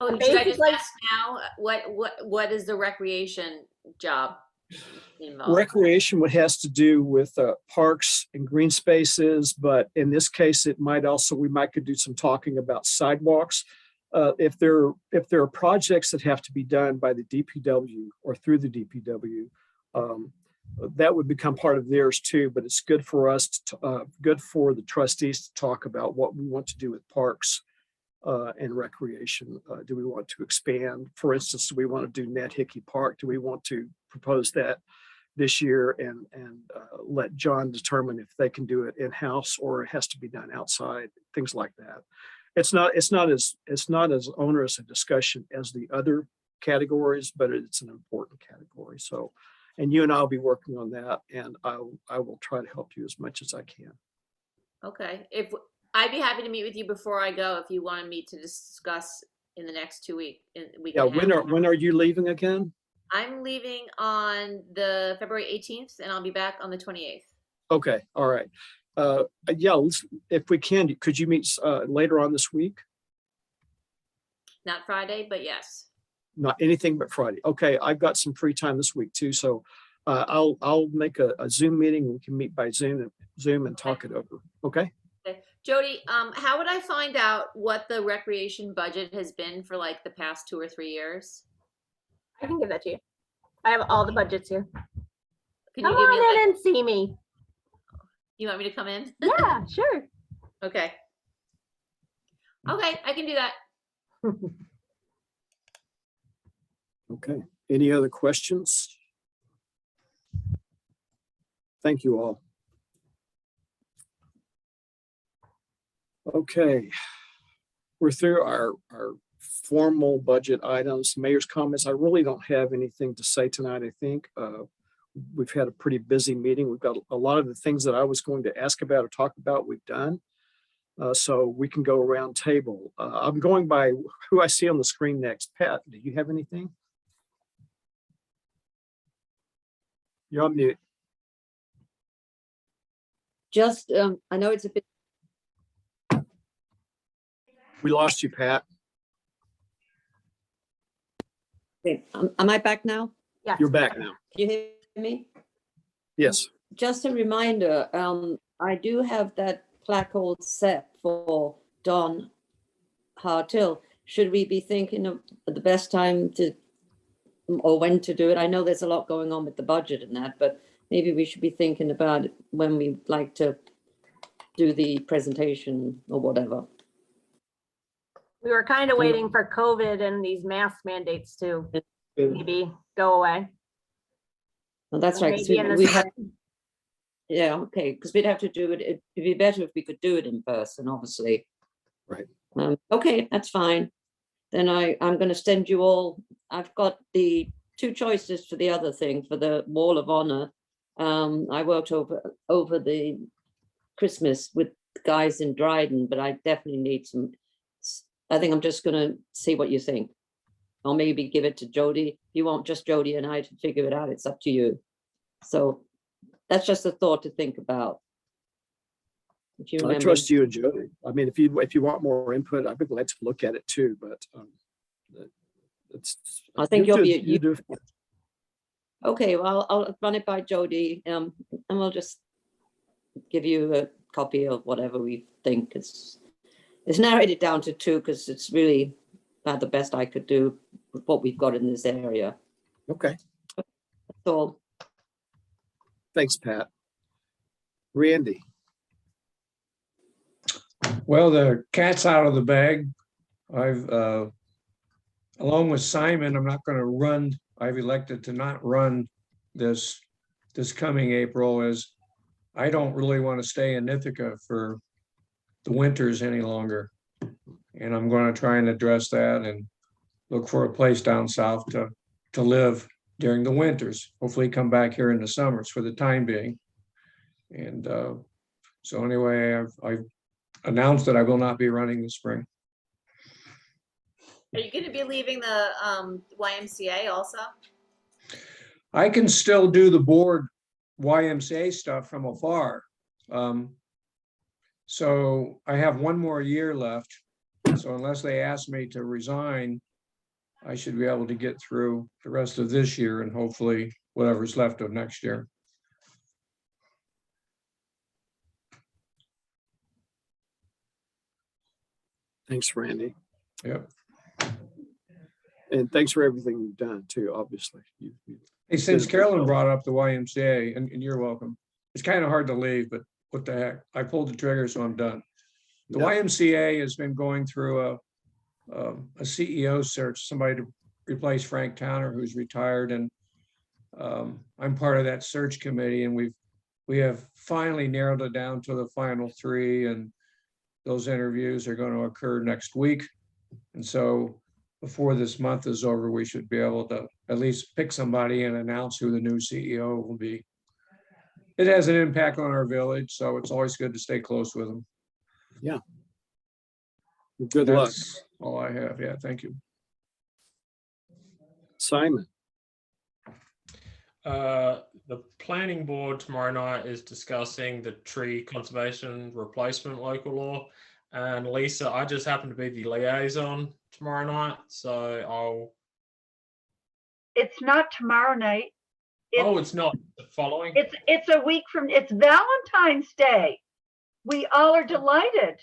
Oh, should I just Basically- ask now? What is the recreation job involved? Recreation, what has to do with parks and green spaces, but in this case, we might could do some talking about sidewalks. If there are projects that have to be done by the DPW or through the DPW, that would become part of theirs too, but it's good for us to, good for the trustees to talk about what we want to do with parks and recreation. Do we want to expand? For instance, do we want to do Ned Hickey Park? Do we want to propose that this year and let John determine if they can do it in-house or it has to be done outside, things like that. It's not as onerous a discussion as the other categories, but it's an important category. So, and you and I'll be working on that, and I will try to help you as much as I can. Okay, if I'd be happy to meet with you before I go if you want to meet to discuss in the next 2 weeks. Yeah, when are you leaving again? I'm leaving on the February 18th and I'll be back on the 28th. Okay, all right. Yeah, if we can, could you meet later on this week? Not Friday, but yes. Not anything but Friday. Okay, I've got some free time this week too, so I'll make a Zoom meeting. We can meet by Zoom and talk it over. Okay. Okay. Jody, how would I find out what the recreation budget has been for like the past 2 or 3 years? I can give that to you. I have all the budgets here. Can Come you give me on in like, and see me. you want me to come in? Yeah, sure. Okay. Okay, I can do that. Okay. Any other questions? Thank you all. Okay. We're through our formal budget items, mayor's comments. I really don't have anything to say tonight. I think we've had a pretty busy meeting. We've got a lot of the things that I was going to ask about or talk about, we've done. So we can go around table. I'm going by who I see on the screen next. Pat, do you have anything? You're on mute. Just, I know it's a bit, We lost you, Pat. am I back now? Yeah. You're back now. Can you hear me? Yes. Just a reminder, I do have that plaque all set for Don Hartill. Should we be thinking of the best time to, or when to do it? I know there's a lot going on with the budget and that, but maybe we should be thinking about it when we like to do the presentation or whatever. We were kind of waiting for COVID and these mask mandates to maybe go away. Well, that's right. 'Cause Maybe in the we have, spring. yeah, okay, because we'd have to do it. It'd be better if we could do it in person, obviously. Right. Okay, that's fine. Then I'm going to send you all. I've got the 2 choices for the other thing, for the Wall of Honor. I worked over the Christmas with guys in Dryden, but I definitely need some. I think I'm just going to see what you think. Or maybe give it to Jody. If you want just Jody and I to figure it out, it's up to you. So that's just a thought to think about. If you I remember. trust you and Jody. I mean, if you want more input, I'd be glad to look at it too, but it's. I think you'll be. You do. Okay, well, I'll run it by Jody, and we'll just give you a copy of whatever we think. It's narrowed it down to 2 because it's really about the best I could do with what we've got in this area. Okay. That's all. Thanks, Pat. Randy. Well, the cat's out of the bag. I've, along with Simon, I'm not going to run. I've elected to not run this coming April, as I don't really want to stay in Ithaca for the winters any longer. And I'm going to try and address that and look for a place down south to live during the winters. Hopefully come back here in the summers for the time being. And so anyway, I've announced that I will not be running this spring. Are you going to be leaving the YMCA also? I can still do the board YMCA stuff from afar. So I have 1 more year left. So unless they ask me to resign, I should be able to get through the rest of this year and hopefully whatever's left of next year. Thanks, Randy. Yep. And thanks for everything you've done too, obviously. You've Hey, since Carolyn brought up the YMCA, and you're welcome, it's kind of hard to leave, but what the heck? I pulled the trigger, so I'm done. The Yeah. YMCA has been going through a CEO search, somebody to replace Frank Towner, who's retired, and I'm part of that search committee, and we have finally narrowed it down to the final 3, and those interviews are going to occur next week. And so before this month is over, we should be able to at least pick somebody and announce who the new CEO will be. It has an impact on our village, so it's always good to stay close with them. Good luck. That's all I have. Yeah, thank you. Simon. The planning board tomorrow night is discussing the tree conservation replacement local law. And Lisa, I just happen to be the liaison tomorrow night, so It's not tomorrow night. it's not the following. It's a week from, it's Valentine's Day. We all are delighted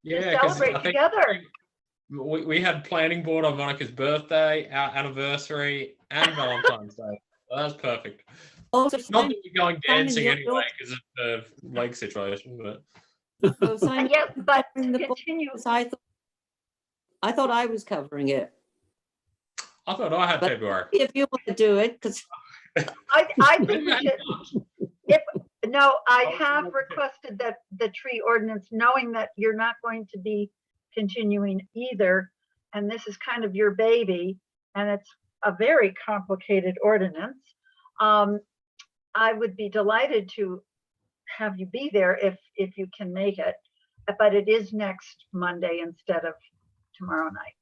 to 'Cause celebrate I think together. we had planning board on Monica's birthday, our anniversary, and Valentine's Day. So that's perfect. Also, Not that we're going Simon, dancing you're- anyway because of the leg situation, but so Simon, Yes, but covering to the book, continue, because I thought I was covering it. I thought I had But- February. If you want to do it, because I think we should, no, I Oh, have okay. requested that the tree ordinance, knowing that you're not going to be continuing either, and this is kind of your baby, and it's a very complicated ordinance. I would be delighted to have you be there if you can make it, but it is next Monday instead of tomorrow night.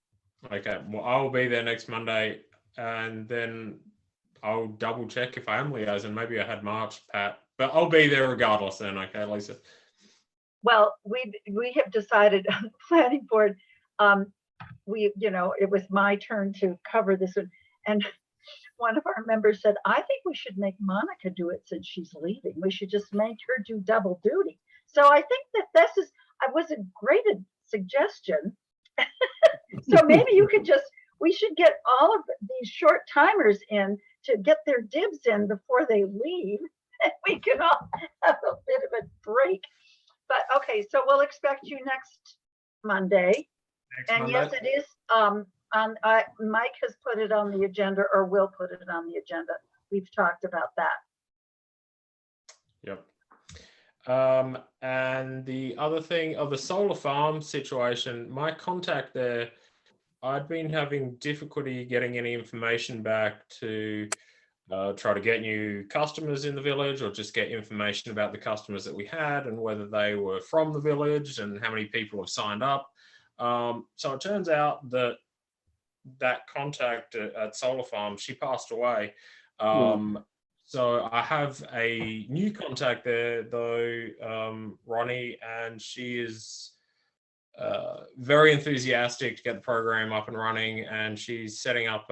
Okay, well, I'll be there next Monday, and then I'll double check if I am liaison. Maybe I had March, Pat, but I'll be there regardless then, okay, Lisa? Well, we have decided on the planning board, it was my turn to cover this one. And one of our members said, I think we should make Monica do it since she's leaving. We should just make her do double duty. So I think that was a great suggestion. So maybe we should get all of these short timers in to get their dibs in before they leave. And we can all have a bit of a break. But okay, so we'll expect you next Monday. And yes, it is, Mike has put it on the agenda, or will put it on the agenda. We've talked about that. Yep. And the other thing of the solar farm situation, my contact there, I'd been having difficulty getting any information back to try to get new customers in the village, or just get information about the customers that we had and whether they were from the village and how many people have signed up. So it turns out that contact at Solar Farm, she passed away. So I have a new contact there though, Ronnie, and she is very enthusiastic to get the program up and running, and she's setting up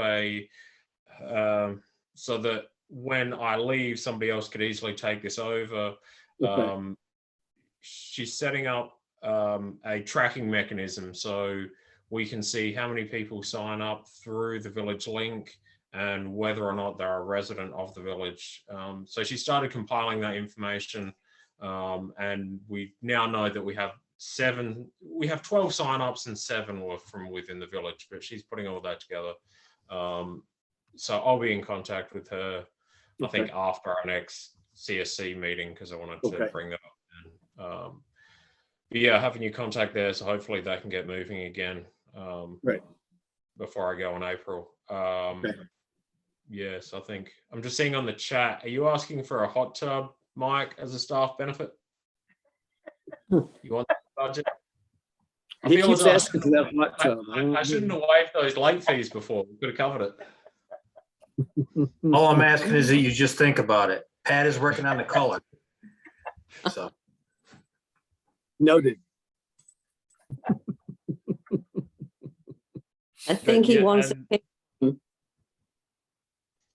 so that when I leave, somebody else could easily take this over. Okay. She's setting up a tracking mechanism so we can see how many people sign up through the village link and whether or not they're a resident of the village. So she started compiling that information, and we now know that we have 12 sign-ups and 7 were from within the village, but she's putting all that together. So I'll be in contact with her, I think, after our next CSC meeting, because I wanted to bring that up. But yeah, having your contact there, so hopefully they can get moving again before I go in April. Yes, I think I'm just seeing on the chat. Are you asking for a hot tub, Mike, as a staff benefit? You want that budget? He keeps asking for that hot tub. I shouldn't have waived those late fees before. We could have covered it. All I'm asking is that you just think about it. Pat is working on the color. So Noted. I think he wants.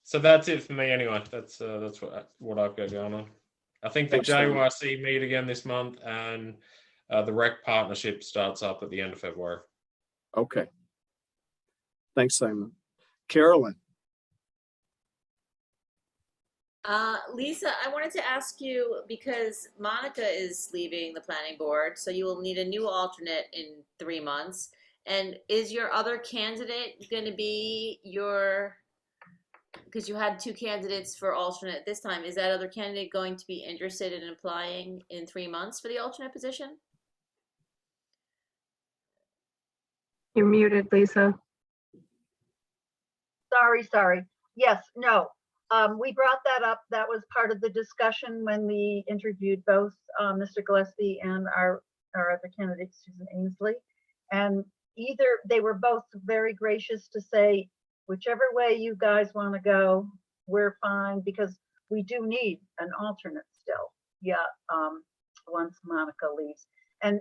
So that's it for me anyway. That's what I've got going on. I think the Thanks, Simon. JYC meet again this month, and the rec partnership starts up at the end of February. Okay. Thanks, Simon. Carolyn. Lisa, I wanted to ask you, because Monica is leaving the planning board, so you will need a new alternate in 3 months. And is your other candidate going to be because you had 2 candidates for alternate this time, is that other candidate going to be interested in applying in 3 months for the alternate position? You're muted, Lisa. Sorry. Yes, no. We brought that up. That was part of the discussion when we interviewed both Mr. Gillespie and our other candidate, Susan Ainsley. And they were both very gracious to say, whichever way you guys want to go, we're fine, because we do need an alternate still. Yeah, once Monica leaves. And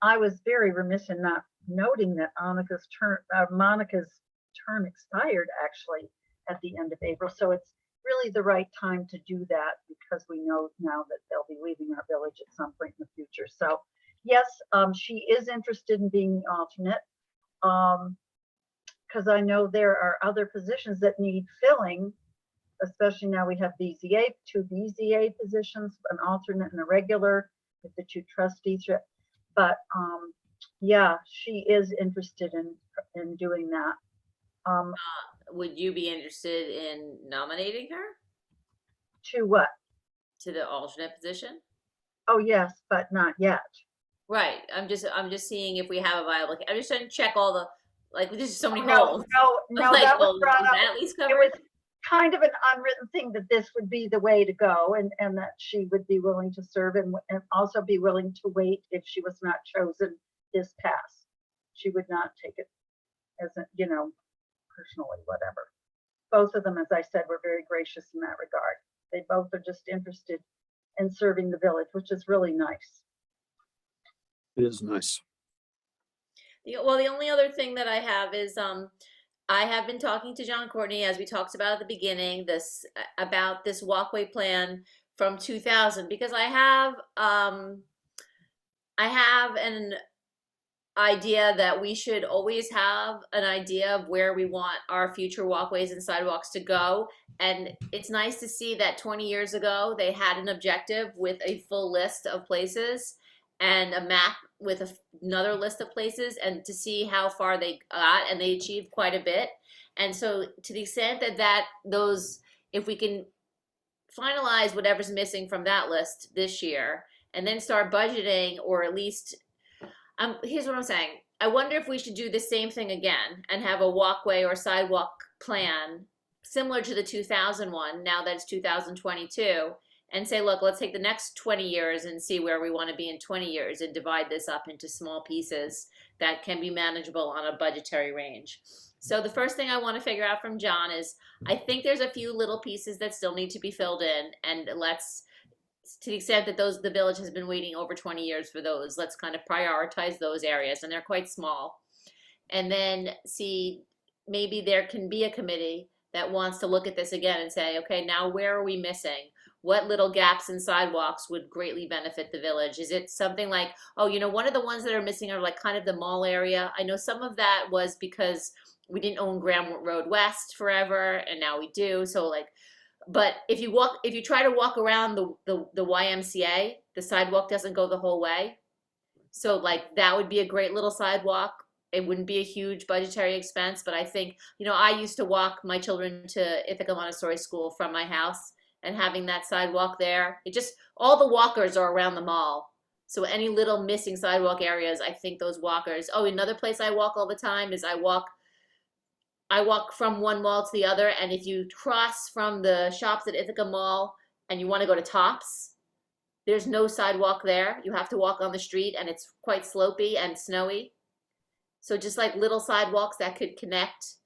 I was very remiss in not noting that Monica's term expired actually at the end of April. So it's really the right time to do that, because we know now that they'll be leaving our village at some point in the future. So yes, she is interested in being the alternate, because I know there are other positions that need filling, especially now we have BZA, 2 BZA positions, an alternate and a regular with the 2 trustees. But yeah, she is interested in doing that. Would you be interested in nominating her To what? to the alternate position? Oh, yes, but not yet. Right. I'm just seeing if we have a viable. I'm just trying to check all the, like, there's just so many No, holes. no, Like, that was well, brought is up. that at least It covered? was kind of an unwritten thing that this would be the way to go, and that she would be willing to serve and also be willing to wait if she was not chosen this pass. She would not take it as a, personally, whatever. Both of them, as I said, were very gracious in that regard. They both are just interested in serving the village, which is really nice. It is nice. Well, the only other thing that I have is I have been talking to John Courtney, as we talked about at the beginning, about this walkway plan from 2000, because I have an idea that we should always have an idea of where we want our future walkways and sidewalks to go. And it's nice to see that 20 years ago they had an objective with a full list of places and a map with another list of places, and to see how far they got, and they achieved quite a bit. And so to the extent that if we can finalize whatever's missing from that list this year and then start budgeting, or at least here's what I'm saying. I wonder if we should do the same thing again and have a walkway or sidewalk plan similar to the 2001, now that it's 2022, and say, look, let's take the next 20 years and see where we want to be in 20 years and divide this up into small pieces that can be manageable on a budgetary range. So the first thing I want to figure out from John is, I think there's a few little pieces that still need to be filled in, and to the extent that the village has been waiting over 20 years for those, let's kind of prioritize those areas, and they're quite small. And then see, maybe there can be a committee that wants to look at this again and say, okay, now where are we missing? What little gaps in sidewalks would greatly benefit the village? Is it something like, oh, one of the ones that are missing are like kind of the mall area. I know some of that was because we didn't own Graham Road West forever, and now we do. So but if you try to walk around the YMCA, the sidewalk doesn't go the whole way. So that would be a great little sidewalk. It wouldn't be a huge budgetary expense, but I think, I used to walk my children to Ithaca Montessori School from my house, and having that sidewalk there, all the walkers are around the mall. So any little missing sidewalk areas, I think those walkers. Oh, another place I walk all the time is I walk from one mall to the other, and if you cross from the shops at Ithaca Mall and you want to go to Tops, there's no sidewalk there. You have to walk on the street, and it's quite slopey and snowy. So just like little sidewalks that could connect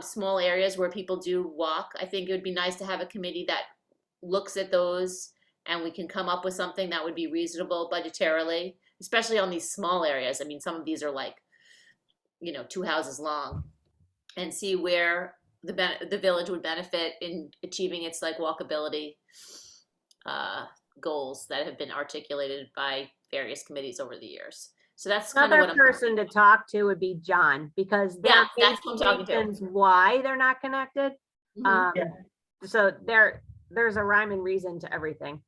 small areas where people do walk. I think it would be nice to have a committee that looks at those, and we can come up with something that would be reasonable budgetarily, especially on these small areas. I mean, some of these are 2 houses long, and see where the village would benefit in achieving its walkability goals that have been articulated by various committees over the years. So that's kind of Another what person to talk to would be John, because there Yeah, are that's what I'm talking to. reasons why they're not connected. Mhm. So there's a rhyme and reason to everything.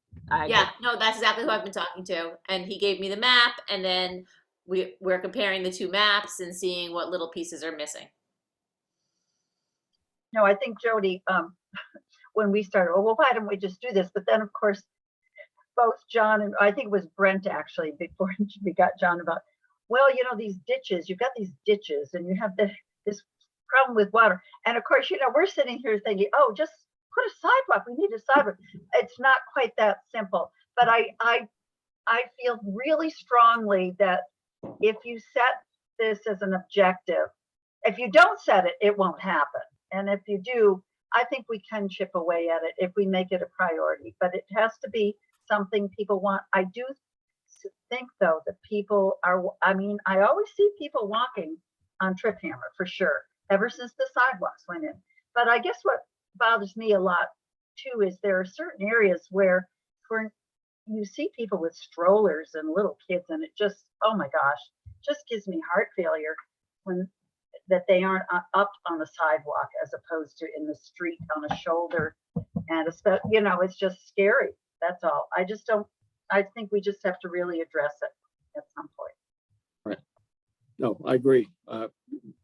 Yeah, no, that's exactly who I've been talking to. And he gave me the map, and then we're comparing the two maps and seeing what little pieces are missing. No, I think Jody, when we started, well, why don't we just do this? But then, of course, both John and I think it was Brent actually before we got John about, well, you know, these ditches, you've got these ditches and you have this problem with water. And of course, you know, we're sitting here thinking, oh, just put a sidewalk. We need a sidewalk. It's not quite that simple. But I feel really strongly that if you set this as an objective, if you don't set it, it won't happen. And if you do, I think we can chip away at it if we make it a priority. But it has to be something people want. I do think, though, that people are, I mean, I always see people walking on Trip Hammer for sure, ever since the sidewalks went in. But I guess what bothers me a lot, too, is there are certain areas where you see people with strollers and little kids, and it just, oh my gosh, just gives me heart failure when that they aren't up on the sidewalk as opposed to in the street on a shoulder. And especially, you know, it's just scary. That's all. I think we just have to really address it at some point. Right. No, I agree.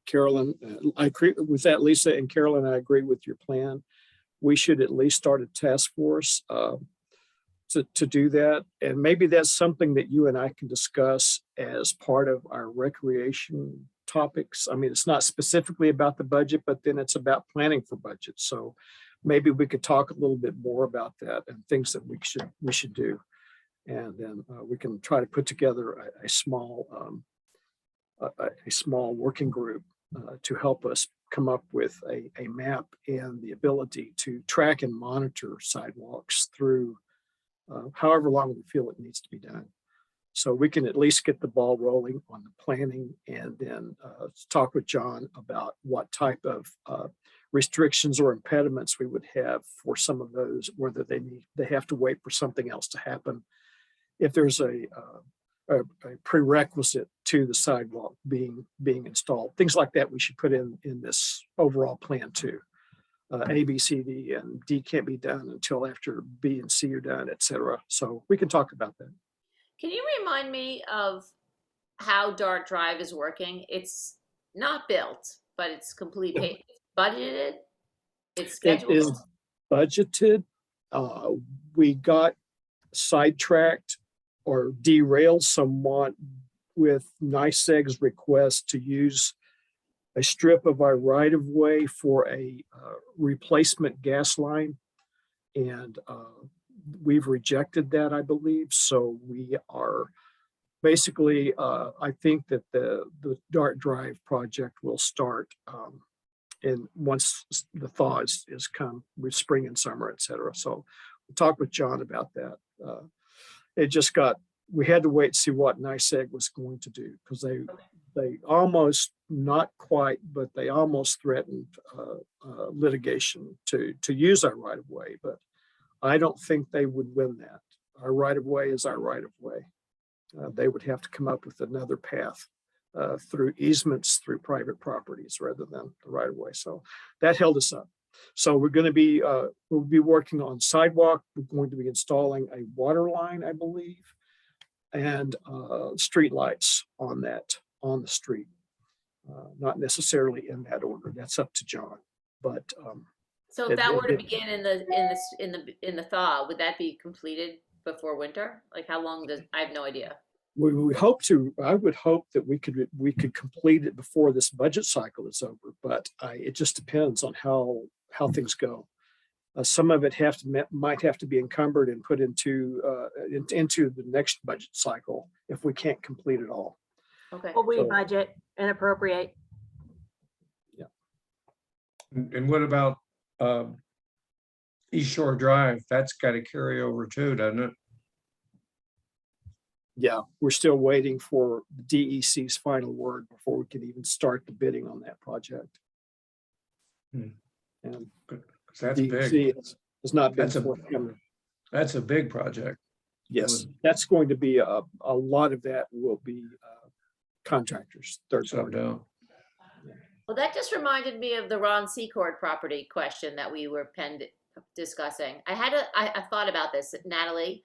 Carolyn, I agree with that, Lisa, and Carolyn, I agree with your plan. We should at least start a task force to do that. And maybe that's something that you and I can discuss as part of our recreation topics. I mean, it's not specifically about the budget, but then it's about planning for budget. So maybe we could talk a little bit more about that and things that we should do. And then we can try to put together a small working group to help us come up with a map and the ability to track and monitor sidewalks through however long we feel it needs to be done. So we can at least get the ball rolling on the planning and then talk with John about what type of restrictions or impediments we would have for some of those, whether they have to wait for something else to happen. If there's a prerequisite to the sidewalk being installed, things like that we should put in this overall plan too. A, B, C, D, and D can't be done until after B and C are done, et cetera. So we can talk about that. Can you remind me of how Dart Drive is working? It's not built, but it's completely budgeted. It's scheduled. It is budgeted. We got sidetracked or derailed somewhat with NYSEG's request to use a strip of our right-of-way for a replacement gas line. And we've rejected that, I believe. So we are basically, I think that the Dart Drive project will start and once the thaw is come with spring and summer, et cetera. So we'll talk with John about that. We had to wait and see what NYSEG was going to do because they almost, not quite, but they almost threatened litigation to use our right of way. But I don't think they would win that. Our right of way is our right of way. They would have to come up with another path through easements, through private properties rather than the right of way. So that held us up. So we're going to be, we'll be working on sidewalk. We're going to be installing a water line, I believe, and street lights on the street. Not necessarily in that order. That's up to John. But so if that were to begin in the thaw, would that be completed before winter? Like how long does, I have no idea. We hope to. I would hope that we could complete it before this budget cycle is over. But it just depends on how things go. Some of it might have to be encumbered and put into the next budget cycle if we can't complete it all. Okay. Well, we budget and appropriate. Yeah. And what about East Shore Drive? That's got to carry over too, doesn't it? Yeah, we're still waiting for the DEC's final word before we can even start the bidding on that project. And that's DEC big. has not been forthcoming. That's a big project. Yes, that's going to be a lot of that will be contractors, third party. Well, that just reminded me of the Ron Secord property question that we were discussing. I thought about this, Natalie.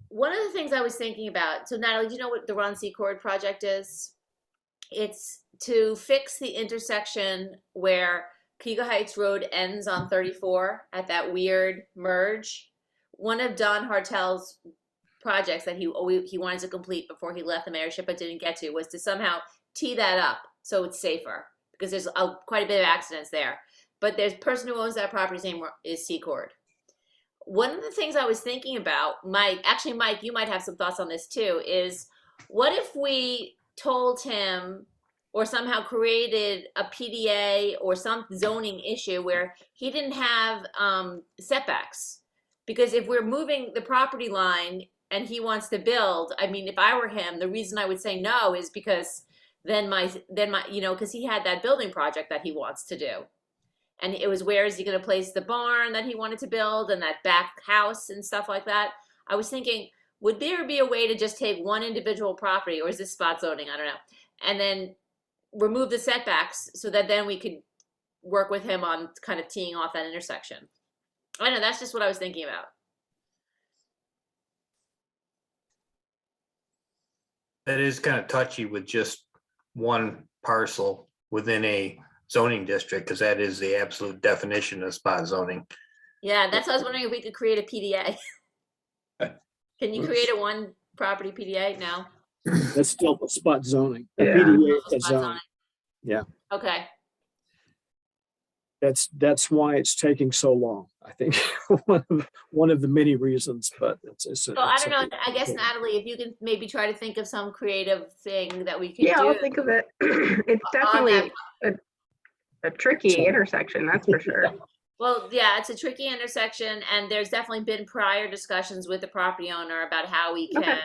One of the things I was thinking about, so Natalie, do you know what the Ron Secord project is? It's to fix the intersection where Kego Heights Road ends on 34 at that weird merge. One of Don Hartel's projects that he wanted to complete before he left the mayorship but didn't get to was to somehow tee that up so it's safer, because there's quite a bit of accidents there. But there's person who owns that property's name is Secord. One of the things I was thinking about, Mike, you might have some thoughts on this too, is what if we told him or somehow created a PDA or some zoning issue where he didn't have setbacks? Because if we're moving the property line and he wants to build, I mean, if I were him, the reason I would say no is because then my, because he had that building project that he wants to do. And it was, where is he going to place the barn that he wanted to build and that back house and stuff like that? I was thinking, would there be a way to just take one individual property, or is this spot zoning? I don't know. And then remove the setbacks so that then we could work with him on kind of teeing off that intersection. I know, that's just what I was thinking about. That is kind of touchy with just one parcel within a zoning district, because that is the absolute definition of spot zoning. Yeah, that's what I was wondering, if we could create a PDA. Can you create a one property PDA? No. That's still spot zoning. The Yeah. PDA is Spot a zone. zoning. Yeah. Okay. That's why it's taking so long. I think one of the many reasons, but it's So I don't know. I guess Natalie, if you can maybe try to think of some creative thing that we could Yeah, do. I'll think of it. It's definitely a tricky intersection, that's for sure. Well, yeah, it's a tricky intersection, and there's definitely been prior discussions with the property owner about how we can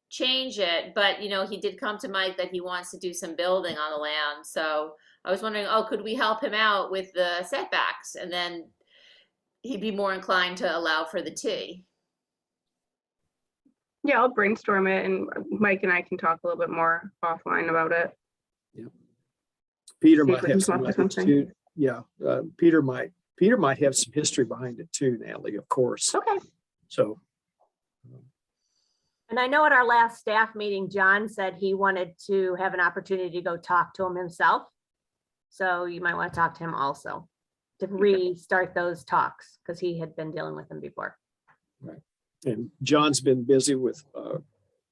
change it. But, he did come to Mike that he wants to do some building on the land. So I was wondering, could we help him out with the setbacks? And then he'd be more inclined to allow for the T. Yeah, I'll brainstorm it, and Mike and I can talk a little bit more offline about it. Peter See if might we can have some come up with ideas something. too. Yeah, Peter might have some history behind it too, Natalie, of course. Okay. So. And I know at our last staff meeting, John said he wanted to have an opportunity to go talk to him himself. So you might want to talk to him also to restart those talks, because he had been dealing with them before. Right. And John's been busy with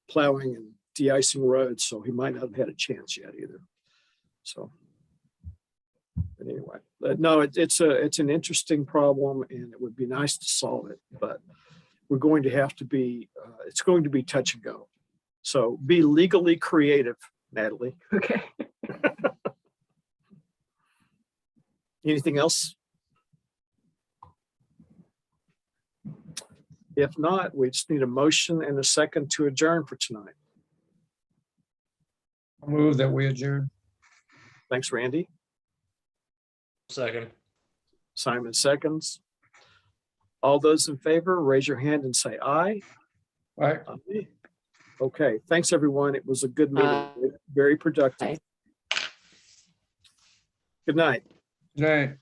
plowing and de-icing roads, so he might not have had a chance yet either. So, but anyway, no, it's an interesting problem, and it would be nice to solve it, but we're going to have to be, it's going to be touch and go. So be legally creative, Natalie. Okay. Anything else? If not, we just need a motion and a second to adjourn for tonight. I'll move that we adjourn. Thanks, Randy. Second. Simon seconds. All those in favor, raise your hand and say aye. All right. Aye. Okay, thanks, everyone. It was a good meeting, very productive. Aye. Good night. Good night.